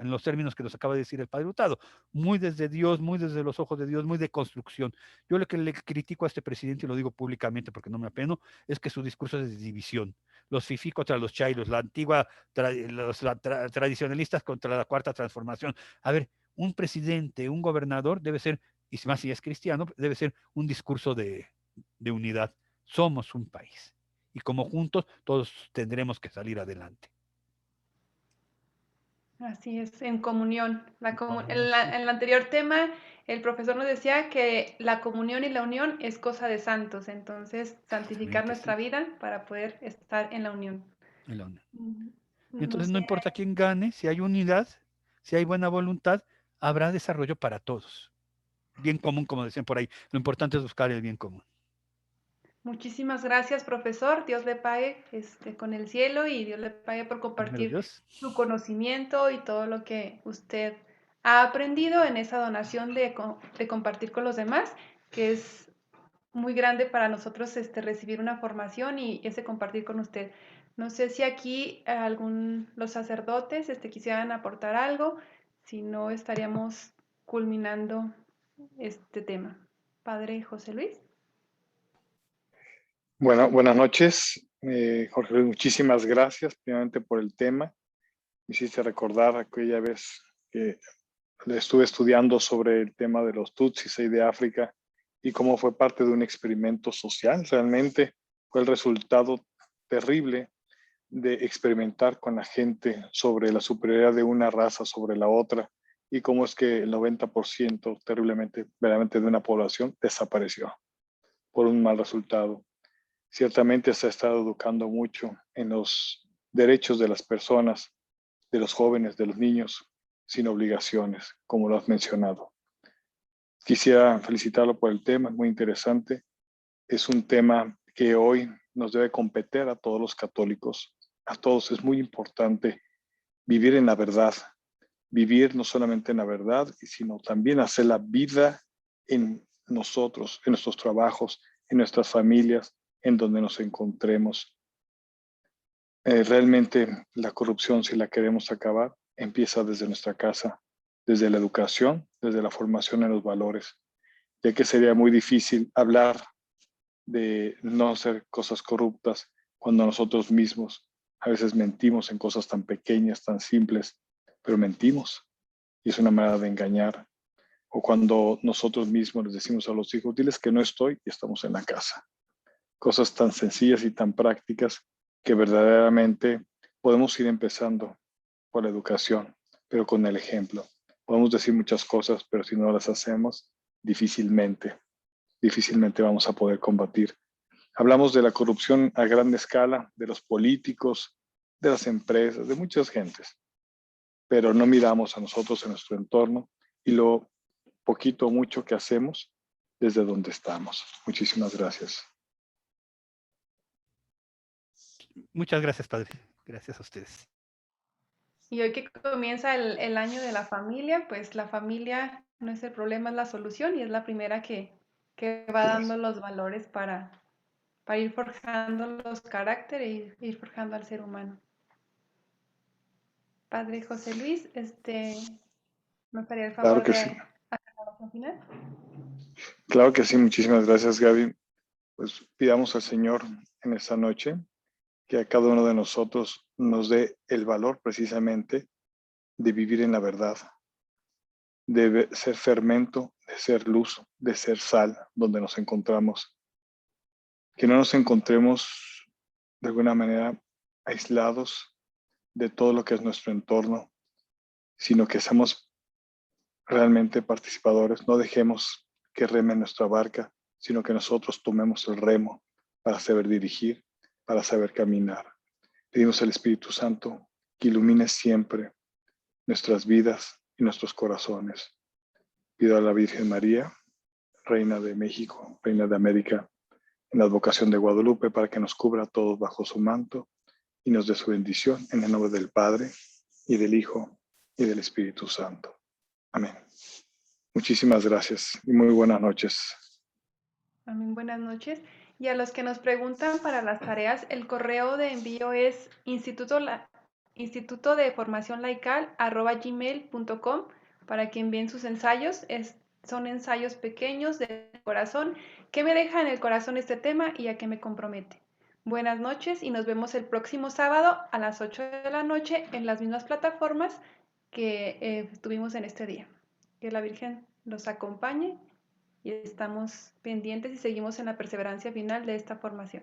en los términos que nos acaba de decir el padre Hurtado, muy desde Dios, muy desde los ojos de Dios, muy de construcción. Yo lo que le critico a este presidente, y lo digo públicamente porque no me apeno, es que su discurso es de división. Los fifí contra los chairos, la antigua, los tradicionalistas contra la cuarta transformación. A ver, un presidente, un gobernador debe ser, y más si es cristiano, debe ser un discurso de unidad. Somos un país y como juntos todos tendremos que salir adelante. Así es, en comunión. Comunión, En sí. el anterior tema, el profesor nos decía que la comunión y la unión es cosa de santos, entonces santificar Exactamente, nuestra sí. vida para poder estar en la unión. En la unión. Ujú. No Entonces no sé, importa quién gane, si hay unidad, si hay buena voluntad, habrá desarrollo para todos. Bien común, como decían por ahí. Lo importante es buscar el bien común. muchísimas gracias, profesor. Dios le pague con el cielo y Dios le pague por Primero compartir Dios. su conocimiento y todo lo que usted ha aprendido en esa donación de compartir con los demás, que es muy grande para nosotros recibir una formación y ese compartir con usted. No sé si aquí los sacerdotes quisieran aportar algo, si no estaríamos culminando este tema. Padre José Luis. Bueno, buenas noches. Jorge Luis, muchísimas gracias primeramente por el tema. Me hiciste recordar aquella vez que estuve estudiando sobre el tema de los Tutsis y de África y cómo fue parte de un experimento social. Realmente fue el resultado terrible de experimentar con la gente sobre la superioridad de una raza sobre la otra y cómo es que el 90% terriblemente, verdaderamente de una población desapareció por un mal resultado. Ciertamente se ha estado educando mucho en los derechos de las personas, de los jóvenes, de los niños, sin obligaciones, como lo has mencionado. Quisiera felicitarlo por el tema, es muy interesante. Es un tema que hoy nos debe competir a todos los católicos. A todos es muy importante vivir en la verdad, vivir no solamente en la verdad, sino también hacer la vida en nosotros, en nuestros trabajos, en nuestras familias, en donde nos encontremos. Realmente la corrupción, si la queremos acabar, empieza desde nuestra casa, desde la educación, desde la formación en los valores, ya que sería muy difícil hablar de no hacer cosas corruptas cuando nosotros mismos a veces mentimos en cosas tan pequeñas, tan simples, pero mentimos y es una manera de engañar. O cuando nosotros mismos les decimos a los hijos, diles que no estoy y estamos en la casa. Cosas tan sencillas y tan prácticas que verdaderamente podemos ir empezando por la educación, pero con el ejemplo. Podemos decir muchas cosas, pero si no las hacemos, difícilmente vamos a poder combatir. Hablamos de la corrupción a gran escala, de los políticos, de las empresas, de muchas gentes, pero no miramos a nosotros en nuestro entorno y lo poquito o mucho que hacemos desde donde estamos. Muchísimas gracias. Muchas gracias, Padre. Gracias a ustedes. Y hoy que comienza el año de la familia, pues la familia no es el problema, es la solución y es la primera que va dando los valores para ir forjando los caracteres e ir forjando al ser humano. Padre José Luis, ¿nos haría el Claro favor que de sí. hacer la oración final? Claro que sí. Muchísimas gracias, Gaby. Pues pidamos al Señor en esta noche que a cada uno de nosotros nos dé el valor precisamente de vivir en la verdad, de ser fermento, de ser luz, de ser sal donde nos encontramos. Que no nos encontremos de alguna manera aislados de todo lo que es nuestro entorno, sino que seamos realmente participadores. No dejemos que reme nuestra barca, sino que nosotros tomemos el remo para saber dirigir, para saber caminar. Pedimos al Espíritu Santo que ilumine siempre nuestras vidas y nuestros corazones. Pido a la Virgen María, Reina de México, Reina de América, en la advocación de Guadalupe, para que nos cubra a todos bajo su manto y nos dé su bendición en el nombre del Padre y del Hijo y del Espíritu Santo. Amén. Muchísimas gracias y muy buenas noches. Amén, buenas noches. Y a los que nos preguntan para las tareas, el correo de envío es instituto de formación laical @gmail.com para que envíen sus ensayos. Son ensayos pequeños de corazón que me deja en el corazón este tema y a que me compromete. Buenas noches y nos vemos el próximo sábado a las 8 de la noche en las mismas plataformas que tuvimos en este día. Que la Virgen los acompañe y estamos pendientes y seguimos en la perseverancia final de esta formación.